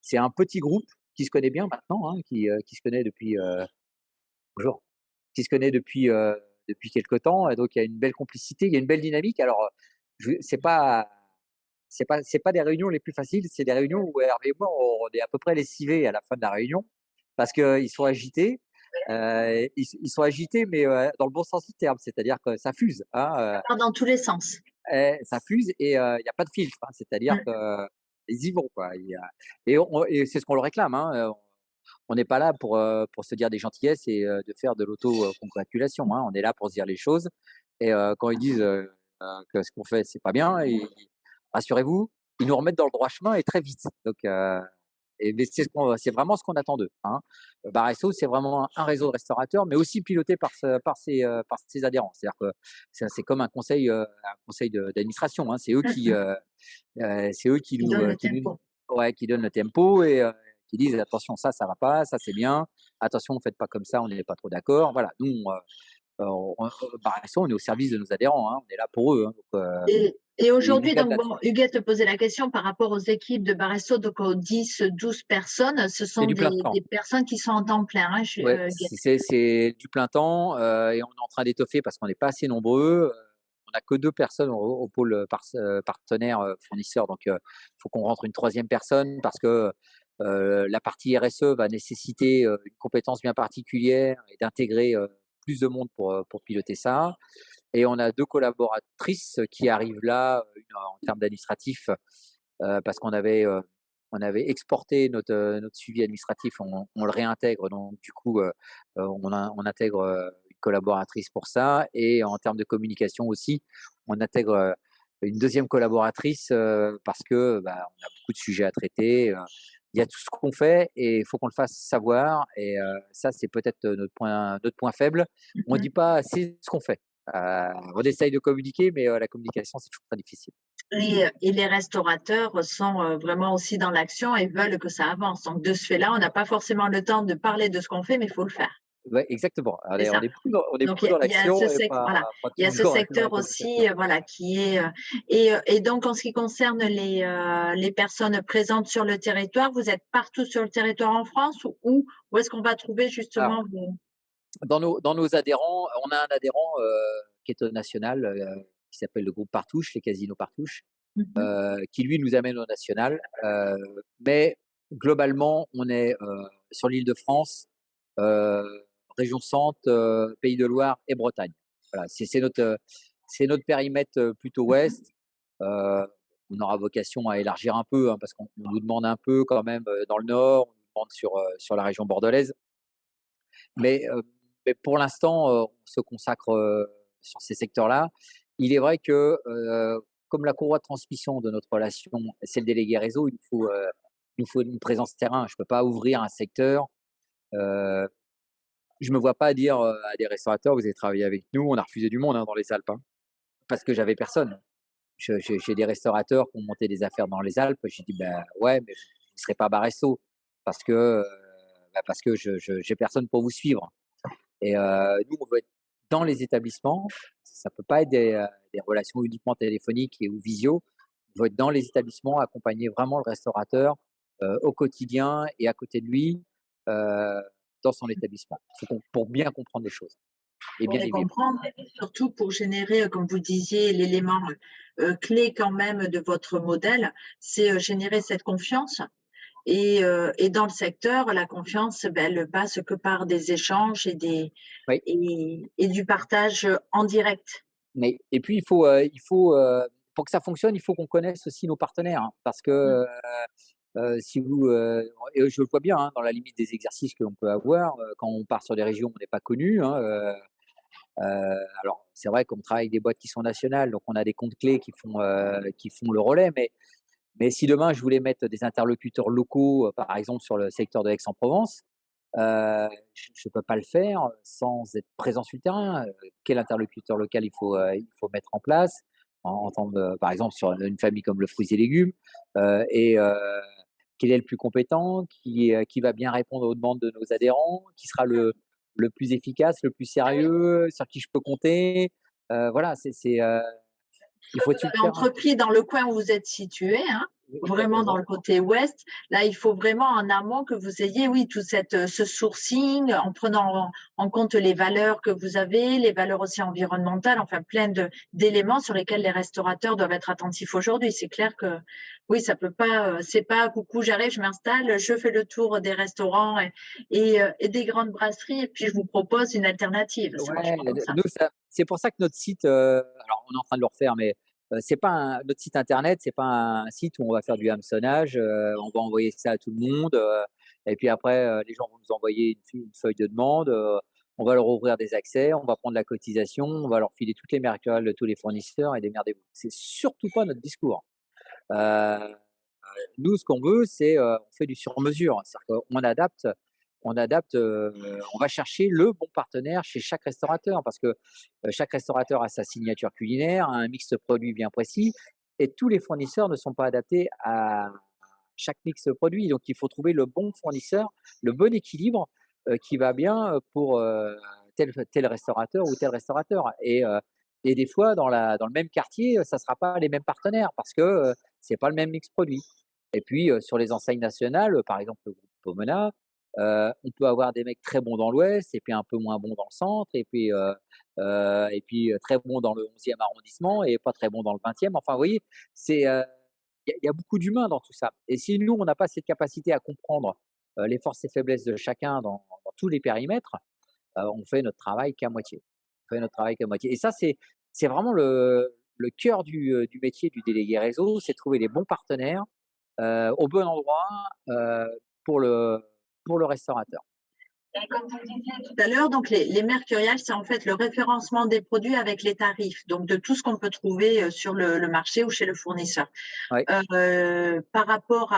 c'est un petit groupe qui se connaît bien maintenant, hein, qui se connaît depuis, bonjour, qui se connaît depuis quelque temps et donc il y a une belle complicité, il y a une belle dynamique. Alors, je c'est pas des réunions les plus faciles, c'est des réunions où Hervé et moi, on est à peu près lessivés à la fin de la réunion parce qu'ils sont agités, ils sont agités mais dans le bon sens du terme, c'est-à-dire que ça fuse, hein, Ça part dans tous les sens. ça fuse et il y a pas de filtre, hein, c'est-à-dire Mmh. qu'ils y vont, quoi. Et c'est ce qu'on leur réclame, hein, on n'est pas là pour se dire des gentillesses et de faire de l'auto-congratulation, hein. On est là pour se dire les choses et quand ils disent, que ce qu'on fait, c'est pas bien, et rassurez-vous, ils nous remettent dans le droit chemin et très vite. Donc mais c'est vraiment ce qu'on attend d'eux, hein. Baresso, c'est vraiment un réseau de restaurateurs, mais aussi piloté par ses adhérents. C'est-à-dire que c'est comme un conseil d'administration, hein. Mmh mh. C'est eux qui Qui nous, donne le qui nous tempo. ouais, qui donnent le tempo et qui disent: «Attention, ça va pas, ça c'est bien. Attention, faites pas comme ça, on n'est pas trop d'accord». Voilà, nous, Baresto, on est au service de nos adhérents, hein, on est là pour eux, hein, donc, Et c'est aujourd'hui, immédiat donc là-dessus. bon, Huguette te posait la question par rapport aux équipes de Baresto, donc aux 10-12 personnes, ce C'est sont du plein temps. des personnes qui sont en temps plein, hein, Ouais, Huguette. c'est du plein temps, et on est en train d'étoffer parce qu'on n'est pas assez nombreux. On n'a que 2 personnes au pôle, partenaire, fournisseur, donc il faut qu'on rentre une troisième personne parce que, la partie RSE va nécessiter, une compétence bien particulière et d'intégrer, plus de monde pour piloter ça, et on a 2 collaboratrices qui arrivent là, une en termes d'administratif, parce on avait exporté notre suivi administratif, on le réintègre, donc du coup, on intègre, une collaboratrice pour ça, et en termes de communication aussi, on intègre, une deuxième collaboratrice, parce que, bah, on a beaucoup de sujets à traiter, il y a tout ce qu'on fait et il faut qu'on le fasse savoir, et ça, c'est peut-être, notre point faible. On ne Mhm. dit pas assez ce qu'on fait. On essaye de communiquer, mais la communication, c'est toujours très difficile. Et les restaurateurs sont vraiment aussi dans l'action et veulent que ça avance. Donc, de ce fait-là, on n'a pas forcément le temps de parler de ce qu'on fait, mais il faut le faire. Ouais, exactement. C'est On ça. est plus Donc, dans il y a l'action ce et voilà, pas il y a ce toujours dans la secteur aussi, communication. voilà, qui est, et donc en ce qui concerne les personnes présentes sur le territoire, vous êtes partout sur le territoire en France, ou où est-ce qu'on va trouver Alors, justement vos dans nos adhérents, on a un adhérent, qui est au national, qui s'appelle le groupe Partouche, les casinos Partouche, mmh qui lui nous amène au national. Mais globalement, on est, sur l'Île-de-France, région Centre, Pays de Loire et Bretagne. Voilà, c'est notre périmètre, plutôt ouest. Heu, on aura vocation à élargir un peu, hein, parce qu'on nous demande un peu quand même, dans le nord, on nous demande sur la région bordelaise. Mais, mais pour l'instant, on se consacre, sur ces secteurs-là. Il est vrai que, comme la courroie de transmission de notre relation, c'est le délégué réseau, il nous faut une présence terrain. Je ne peux pas ouvrir un secteur. Heu, je me vois pas dire, à des restaurateurs: «Vous avez travaillé avec nous». On a refusé du monde, hein, dans les Alpes, hein, parce que j'avais personne. J'ai des restaurateurs qui ont monté des affaires dans les Alpes. J'ai dit: «Bah, ouais, mais vous ne serez pas Baresto parce que, parce que je j'ai personne pour vous suivre». Et nous, on veut être dans les établissements. Ça peut pas être des relations uniquement téléphoniques ou visio. On veut être dans les établissements, accompagner vraiment le restaurateur, au quotidien et à côté de lui, heu, dans son établissement. Pour bien comprendre les choses et pour bien les les vivre. comprendre et surtout pour générer, comme vous disiez, l'élément, clé quand même de votre modèle, c'est, générer cette confiance. Et dans le secteur, la confiance, ben, elle passe que par des échanges Oui, et du partage en direct. mais et puis pour que ça fonctionne, il faut qu'on connaisse aussi nos partenaires, hein, parce Mmh. que, si vous, et je le vois bien, hein, dans la limite des exercices que l'on peut avoir, quand on part sur des régions où on n'est pas connu, hein, alors c'est vrai qu'on travaille avec des boîtes qui sont nationales, donc on a des comptes clés qui font le relais, mais si demain je voulais mettre des interlocuteurs locaux, par exemple sur le secteur de Aix-en-Provence, je peux pas le faire sans être présent sur le terrain. Quel interlocuteur local il faut mettre en place en termes de, par exemple, sur une famille comme le fruits et légumes, et quel est le plus compétent, qui va bien répondre aux demandes de nos adhérents, qui sera le plus efficace, le plus sérieux, sur qui je peux compter. Voilà, il faut être sur le terrain. Entrepris dans le coin où vous êtes situé, hein, Oui, vraiment dans exactement. le côté ouest. Là, il faut vraiment en amont que vous ayez, oui, tout ce sourcing en prenant en compte les valeurs que vous avez, les valeurs aussi environnementales, enfin plein d'éléments sur lesquels les restaurateurs doivent être attentifs aujourd'hui. C'est clair que oui, ça peut pas, c'est pas coucou, j'arrive, je m'installe, je fais le tour des restaurants et des grandes brasseries et puis je vous propose une alternative. Ça marche Ouais, pas comme ça. nous ça c'est pour ça que notre site, alors on est en train de le refaire, mais, c'est pas notre site internet, c'est pas un site où on va faire du hameçonnage, on va envoyer ça à tout le monde, et puis après, les gens vont nous envoyer une feuille de demande, on va leur ouvrir des accès, on va prendre la cotisation, on va leur filer toutes les mercures de tous les fournisseurs et démerdez-vous. C'est surtout pas notre discours. Heu Nous, ce qu'on veut, c'est, on fait du sur-mesure. C'est-à-dire on adapte, on va chercher le bon partenaire chez chaque restaurateur parce que, chaque restaurateur a sa signature culinaire, a un mix de produits bien précis, et tous les fournisseurs ne sont pas adaptés à chaque mix de produits. Donc il faut trouver le bon fournisseur, le bon équilibre, qui va bien, pour, tel restaurateur ou tel restaurateur. Et des fois, dans le même quartier, ça ne sera pas les mêmes partenaires parce que c'est pas le même mix produit. Et puis, sur les enseignes nationales, par exemple le groupe Pomona, on peut avoir des mecs très bons dans l'Ouest et puis un peu moins bons dans le centre et puis très bons dans le 11e arrondissement et pas très bons dans le 20e. Enfin, vous voyez, il y a beaucoup d'humains dans tout ça. Et si nous, on n'a pas cette capacité à comprendre les forces et faiblesses de chacun dans tous les périmètres, on fait notre travail qu'à moitié. On fait notre travail qu'à moitié. Et ça, c'est vraiment le cœur du métier du délégué réseau, c'est trouver les bons partenaires au bon endroit pour le restaurateur. Et comme vous disiez tout à l'heure, donc les mercuriales, c'est en fait le référencement des produits avec les tarifs, donc de tout ce qu'on peut trouver sur le marché ou chez le fournisseur. Ouais. Par rapport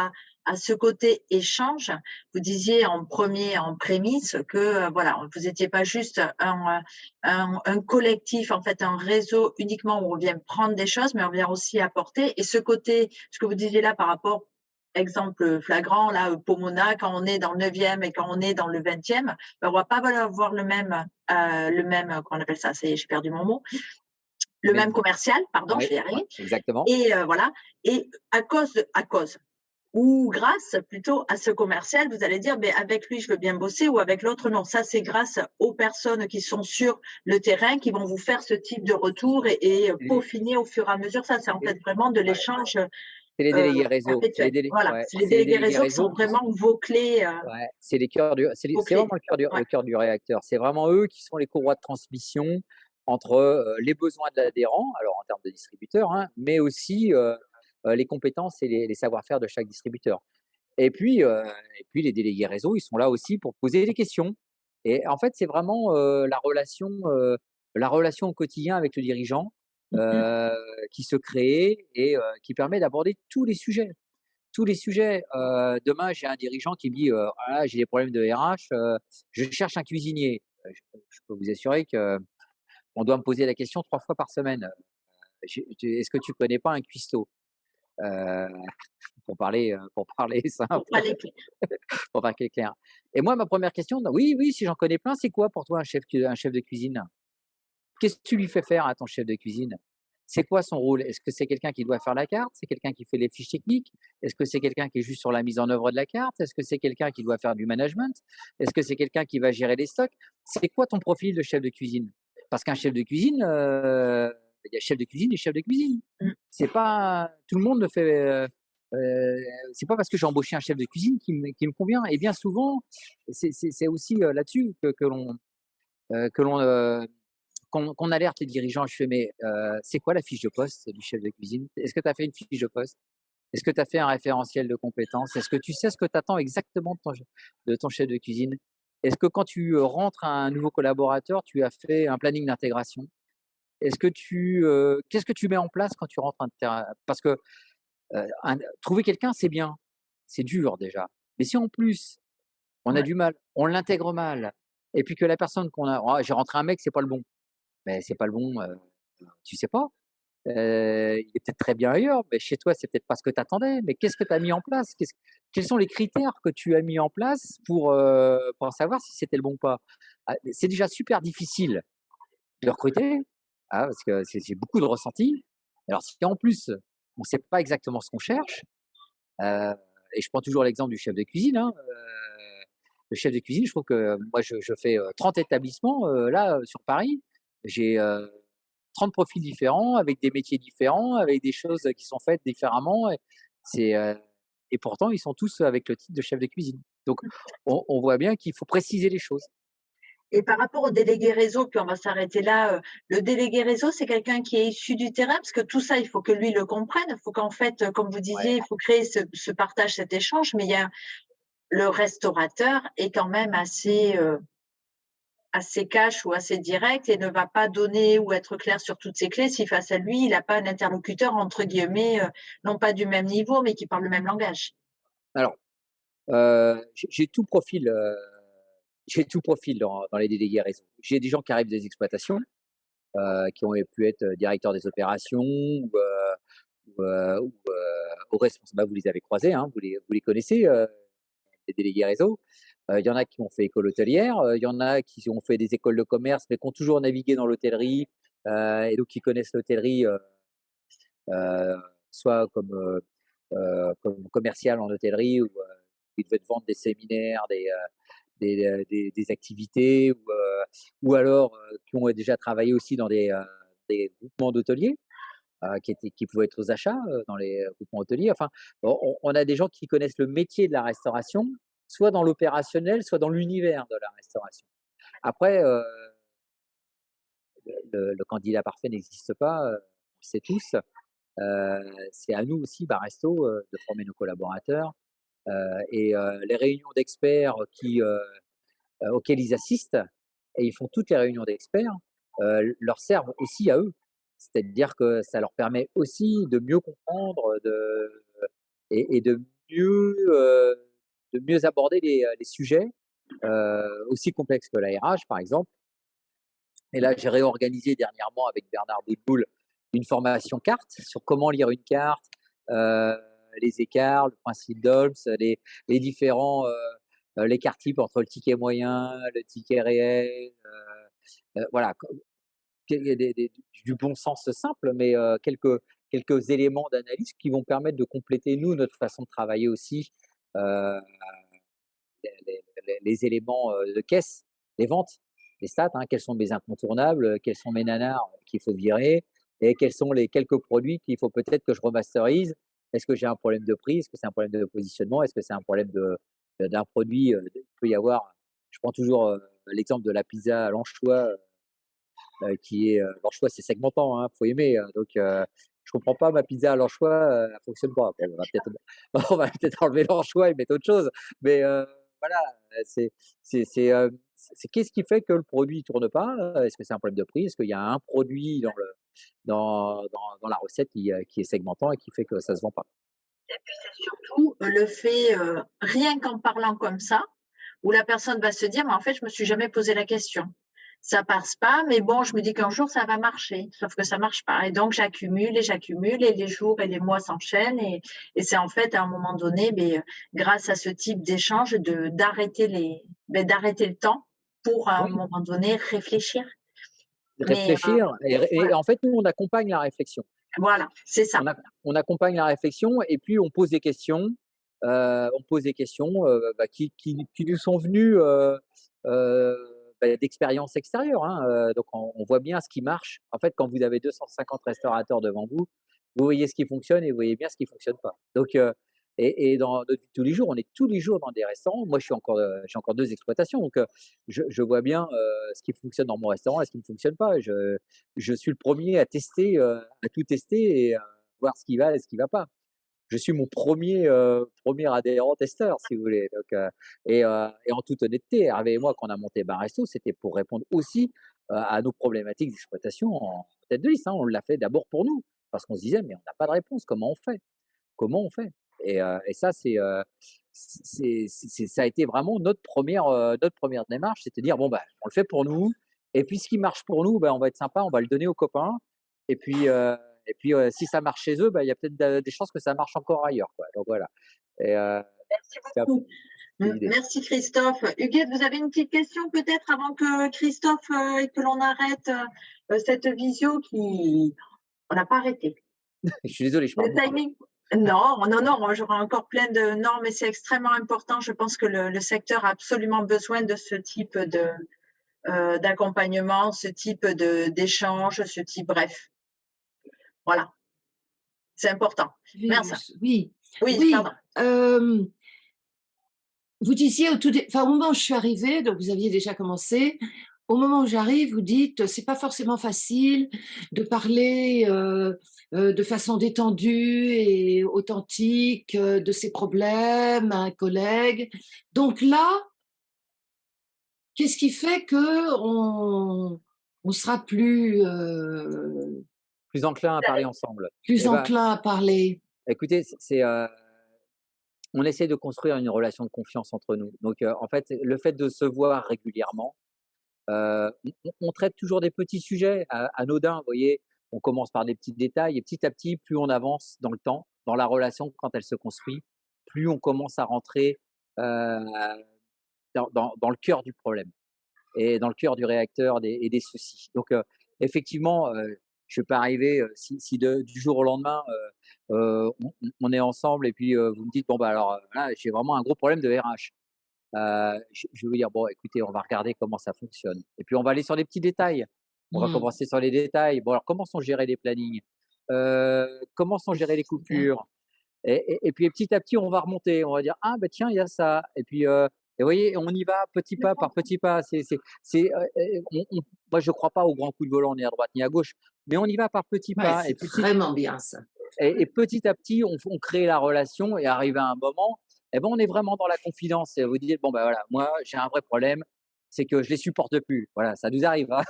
à ce côté échange, vous disiez en prémisse que voilà, vous n'étiez pas juste un collectif, en fait, un réseau uniquement où on vient prendre des choses, mais on vient aussi apporter. Et ce côté, ce que vous disiez là par rapport, exemple flagrant, là, Pomona, quand on est dans le 9e et quand on est dans le 20e, ben, on va pas avoir le même, comment on appelle ça, j'ai perdu mon mot, le même commercial, pardon, je vais y arriver. Exactement. Et voilà. Et à cause ou grâce plutôt à ce commercial, vous allez dire, ben, avec lui, je veux bien bosser ou avec l'autre, non. Ça, c'est grâce aux personnes qui sont sur le terrain qui vont vous faire ce type de retour et peaufiner au fur et à mesure. Ça, c'est en fait vraiment de l'échange C'est les délégués réseau. perpétuel. Voilà, Ouais, c'est les c'est les délégués délégués réseau qui sont réseau vraiment vos clés. ouais, c'est les cœurs Vos c'est clés. vraiment le Ouais. cœur du réacteur. C'est vraiment eux qui sont les courroies de transmission entre les besoins de l'adhérent, alors en termes de distributeur, hein, mais aussi les compétences et les savoir-faire de chaque distributeur. Et puis, les délégués réseau, ils sont là aussi pour poser des questions. Et en fait, c'est vraiment la relation au quotidien avec le dirigeant Mhm. qui se crée et qui permet d'aborder tous les sujets. Tous les sujets. Demain, j'ai un dirigeant qui me dit voilà, j'ai des problèmes de RH, je cherche un cuisinier. Je peux vous assurer qu'on doit me poser la question 3 fois par semaine. Est-ce que tu connais pas un cuistot? Euh, pour parler Pour simple, pas les clés. pour parler clair. Et moi, ma première question, oui, oui, si j'en connais plein, c'est quoi pour toi un chef de cuisine? Qu'est-ce que tu lui fais faire à ton chef de cuisine? C'est quoi son rôle? Est-ce que c'est quelqu'un qui doit faire la carte? C'est quelqu'un qui fait les fiches techniques? Est-ce que c'est quelqu'un qui est juste sur la mise en œuvre de la carte? Est-ce que c'est quelqu'un qui doit faire du management? Est-ce que c'est quelqu'un qui va gérer les stocks? C'est quoi ton profil de chef de cuisine? Parce qu'un chef de cuisine, il y a chef de cuisine et chef de cuisine. Mm. C'est pas tout le monde ne fait. C'est pas parce que j'ai embauché un chef de cuisine qui me convient. Et bien souvent, c'est aussi là-dessus que l'on qu'on alerte les dirigeants. Je fais, mais c'est quoi la fiche de poste du chef de cuisine? Est-ce que tu as fait une fiche de poste? Est-ce que tu as fait un référentiel de compétences? Est-ce que tu sais ce que tu attends exactement de ton chef de cuisine? Est-ce que quand tu rentres un nouveau collaborateur, tu as fait un planning d'intégration? Qu'est-ce que tu mets en place quand tu rentres un terrain? Parce que trouver quelqu'un, c'est bien, c'est dur déjà. Mais si en plus, on a Ouais. du mal, on l'intègre mal, et puis que la personne qu'on a, oh, j'ai rentré un mec, c'est pas le bon. Mais c'est pas le bon, tu sais pas. Il est peut-être très bien ailleurs, mais chez toi, c'est peut-être pas ce que tu attendais. Mais qu'est-ce que tu as mis en place? Quels sont les critères que tu as mis en place pour savoir si c'était le bon ou pas? Ah, c'est déjà super difficile de recruter, parce que c'est beaucoup de ressentis. Alors si en plus, on ne sait pas exactement ce qu'on cherche, heu et je prends toujours l'exemple du chef de cuisine, hein, le chef de cuisine, je trouve que moi je fais 30 établissements, là, sur Paris. J'ai 30 profils différents, avec des métiers différents, avec des choses qui sont faites différemment. C'est, et pourtant, ils sont tous avec le titre de chef de cuisine. Donc, on voit bien qu'il faut préciser les choses. Et par rapport au délégué réseau, puis on va s'arrêter là, le délégué réseau, c'est quelqu'un qui est issu du terrain? Parce que tout ça, il faut que lui le comprenne. Il faut qu'en fait, comme vous Ouais. disiez, il faut créer ce partage, cet échange, mais il y a le restaurateur est quand même assez cash ou assez direct et ne va pas donner ou être clair sur toutes ses clés si face à lui, il n'a pas un interlocuteur entre guillemets, non pas du même niveau, mais qui parle le même langage. Alors, j'ai tout profil dans les délégués réseau. J'ai des gens qui arrivent des exploitations, qui ont pu être directeurs des opérations ou aux responsables. Bah, vous les avez croisés, hein, vous les connaissez, les délégués réseau. Il y en a qui ont fait école hôtelière, il y en a qui ont fait des écoles de commerce, mais qui ont toujours navigué dans l'hôtellerie, et donc qui connaissent l'hôtellerie, heu, soit comme commercial en hôtellerie, ou ils devaient vendre des séminaires, des activités, ou alors qui ont déjà travaillé aussi dans des groupements d'hôteliers, qui pouvaient être aux achats dans les groupements hôteliers. Enfin, on a des gens qui connaissent le métier de la restauration, soit dans l'opérationnel, soit dans l'univers de la restauration. Après, le candidat parfait n'existe pas, on le sait tous. C'est à nous aussi, Baresto, de former nos collaborateurs, et les réunions d'experts auxquelles ils assistent, et ils font toutes les réunions d'experts, leur servent aussi à eux. C'est-à-dire que ça leur permet aussi de mieux comprendre, et de mieux aborder les sujets, aussi complexes que la RH, par exemple. Et là, j'ai réorganisé dernièrement avec Bernard Boutboul une formation carte sur comment lire une carte, heu, les écarts, le principe d'Holmes, les différents, l'écart type entre le ticket moyen, le ticket réel, voilà, du bon sens simple, mais quelques éléments d'analyse qui vont permettre de compléter, nous, notre façon de travailler aussi, heu les éléments de caisse, les ventes, les stats, hein, quels sont mes incontournables, quels sont mes nanars qu'il faut virer, et quels sont les quelques produits qu'il faut peut-être que je remasterise. Est-ce que j'ai un problème de prix? Est-ce que c'est un problème de positionnement? Est-ce que c'est un problème d'un produit? Il peut y avoir, je prends toujours l'exemple de la pizza à l'anchois, qui est, l'anchois c'est segmentant, hein, faut aimer, donc je comprends pas ma pizza à l'anchois, elle fonctionne pas. Bon, on va peut-être enlever l'anchois et mettre autre chose, mais voilà, c'est c'est qu'est-ce qui fait que le produit tourne pas? Est-ce que c'est un problème de prix? Est-ce qu'il y a un produit dans la recette qui est segmentant et qui fait que ça se vend pas? Et puis c'est surtout le fait, rien qu'en parlant comme ça, où la personne va se dire: «Mais en fait, je me suis jamais posé la question. Ça passe pas, mais bon, je me dis qu'un jour ça va marcher», sauf que ça marche pas et donc j'accumule et les jours et les mois s'enchaînent et c'est en fait à un moment donné, grâce à ce type d'échange d'arrêter le temps pour à un Oui, moment donné réfléchir. Mais réfléchir, et voilà, en fait, nous, on accompagne la réflexion. voilà, c'est ça. On accompagne la réflexion, et puis on pose des questions, bah, qui nous sont venues, heu, d'expériences extérieures, hein, donc on voit bien ce qui marche. En fait, quand vous avez 250 restaurateurs devant vous, vous voyez ce qui fonctionne et vous voyez bien ce qui fonctionne pas. Donc et dans notre vie de tous les jours, on est tous les jours dans des restaurants. Moi, j'ai encore 2 exploitations, donc je vois bien, ce qui fonctionne dans mon restaurant et ce qui ne fonctionne pas. Je suis le premier à tester, à tout tester, et voir ce qui va et ce qui va pas. Je suis mon premier adhérent testeur, si vous voulez, donc et en toute honnêteté, Hervé et moi, quand on a monté Baresto, c'était pour répondre aussi, à nos problématiques d'exploitation en tête de liste, hein. On l'a fait d'abord pour nous, parce qu'on se disait: «Mais on n'a pas de réponse, comment on fait? Comment on fait?» Et ça, ça a été vraiment notre première démarche, c'est de dire: «Bon, bah, on le fait pour nous, et puis ce qui marche pour nous, bah, on va être sympa, on va le donner aux copains, et puis, si ça marche chez eux, bah, il y a peut-être des chances que ça marche encore ailleurs, quoi». Donc voilà, et Merci c'est un peu beaucoup. l'idée. Merci Christophe. Huguette, vous avez une petite question peut-être avant que Christophe et que l'on arrête cette visio qui on n'a pas arrêté. Je suis désolé, je parle Le beaucoup, là. timing. Non, non, non, j'aurai encore plein de non, mais c'est extrêmement important. Je pense que le secteur a absolument besoin de ce type d'accompagnement, ce type d'échange, ce type, bref, voilà, c'est important. Merci. Oui, Oui, oui, pardon. vous disiez au moment où je suis arrivée, donc vous aviez déjà commencé, au moment où j'arrive, vous dites: «C'est pas forcément facile de parler, de façon détendue et authentique, de ses problèmes à un collègue». Donc là, qu'est-ce qui fait qu'on sera Plus enclin à parler ensemble. plus Eh ben, enclin à parler? écoutez, on essaie de construire une relation de confiance entre nous. Donc en fait, le fait de se voir régulièrement, on traite toujours des petits sujets anodins, vous voyez? On commence par des petits détails, et petit à petit, plus on avance dans le temps, dans la relation quand elle se construit, plus on commence à rentrer, euh, dans le cœur du problème et dans le cœur du réacteur et des soucis. Donc, effectivement, je ne vais pas arriver, si du jour au lendemain, on est ensemble et puis vous me dites, bon, bah alors là, j'ai vraiment un gros problème de RH. Je vais vous dire, bon, écoutez, on va regarder comment ça fonctionne. Et puis, on va aller sur les petits détails. On va Mmh. commencer sur les détails. Bon, alors, comment sont gérés les plannings? Comment sont gérées les C'est bien. coupures? Et puis petit à petit, on va remonter. On va dire: «Ah bah tiens, il y a ça» et puis, et vous voyez, on y va petit pas par petit pas. Moi, je crois pas aux grands coups de volant ni à droite ni à gauche, mais on y va par petits Ouais, pas c'est vraiment bien ça. et petit à petit, on crée la relation et arrivé à un moment, et ben, on est vraiment dans la confidence et vous dites: «Bon, bah, voilà, moi, j'ai un vrai problème, c'est que je les supporte plus». Voilà, ça nous arrive, hein.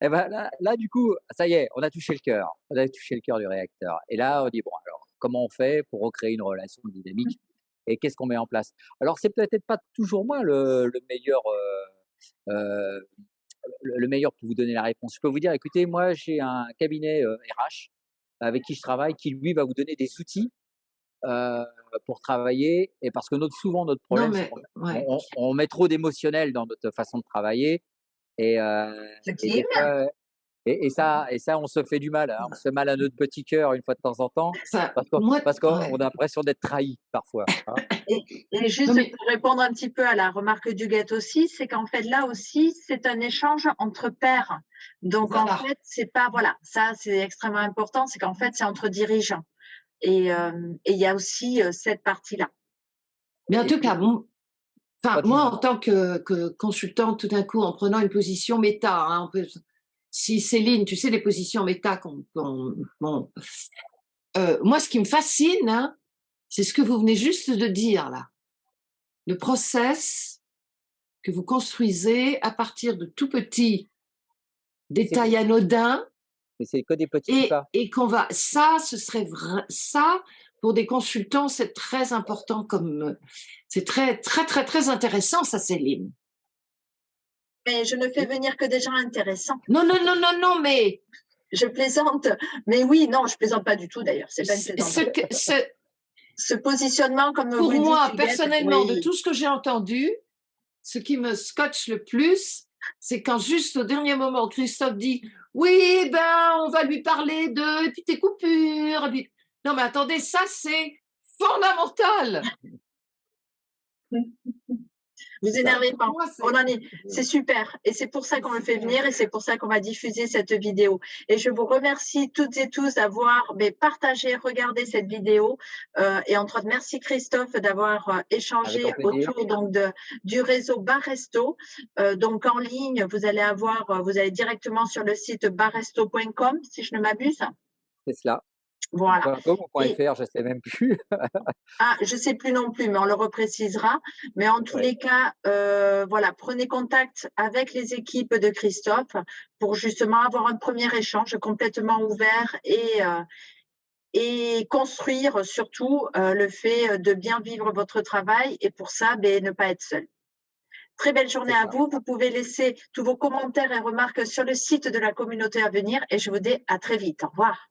Et ben, là, du coup, ça y est, on a touché le cœur. On a touché le cœur du réacteur et là, on dit: «Bon, alors, comment on fait pour recréer une relation dynamique et qu'est-ce qu'on met en place?» Alors, c'est peut-être pas toujours moi le meilleur, heu le meilleur pour vous donner la réponse. Je peux vous dire: «Écoutez, moi, j'ai un cabinet, RH avec qui je travaille, qui lui va vous donner des outils, heu, pour travailler» et parce que souvent notre Non, problème, c'est mais qu'on ouais. on met trop d'émotionnel dans notre façon de travailler Ce et qui est des bien. fois on se fait du mal, hein. On se fait mal à notre petit cœur une fois de temps en temps Enfin, moi, parce qu'on ouais. a l'impression d'être trahi parfois, hein. Et Non, juste mais pour répondre un petit peu à la remarque d'Huguette aussi, c'est qu'en fait, là aussi, c'est un échange entre pairs. Donc, en voilà. fait, c'est pas, voilà, ça, c'est extrêmement important, c'est qu'en fait, c'est entre dirigeants. Et il y a aussi cette partie-là. Mais en Et tout cas, puis enfin, quand moi, ils en tant que consultante, tout d'un coup, en prenant une position méta, hein, si Céline, tu sais, les positions méta, bon, moi, ce qui me fascine, hein, c'est ce que vous venez juste de dire là. Le process que vous construisez à partir de tout petits mais c'est détails anodins mais c'est que des petits pas. et qu'on va, ça, ce serait vrai, ça, pour des consultants, c'est très important c'est très, très, très, très intéressant, ça, Céline. Mais je ne fais venir que des gens intéressants. Non, non, non, non, non, mais Je plaisante. Mais oui, non, je plaisante pas du tout d'ailleurs. C'est pas une plaisanterie. ce, Ce positionnement, comme pour vous le dites, moi, Huguette, personnellement, de oui. tout ce que j'ai entendu, ce qui me scotche le plus, c'est quand juste au dernier moment, Christophe dit: «Oui, ben, on va lui parler de et puis tes coupures et puis» non, mais attendez, ça, c'est fondamental! Vous Ça, énervez pour pas. moi, On c'est en est, c'est super. Et c'est pour ça c'est qu'on le fait super. venir et c'est pour ça qu'on va diffuser cette vidéo. Et je vous remercie toutes et tous d'avoir partagé, regardé cette vidéo. Et entre autres, merci Christophe d'avoir Avec grand échangé plaisir. autour donc du réseau Baresto. Donc en ligne, vous allez directement sur le site baresto.com, si je ne m'abuse. C'est cela. Voilà. .com ou Et .fr, je sais même plus. ah, je ne sais plus non plus, mais on le reprécisera. Mais en tous Ouais. les cas, voilà, prenez contact avec les équipes de Christophe pour justement avoir un premier échange complètement ouvert et construire surtout le fait de bien vivre votre travail et pour ça, ne pas être seul. Très belle journée C'est à ça. vous. Vous pouvez laisser tous vos commentaires et remarques sur le site de la communauté à venir et je vous dis à très vite. Au revoir.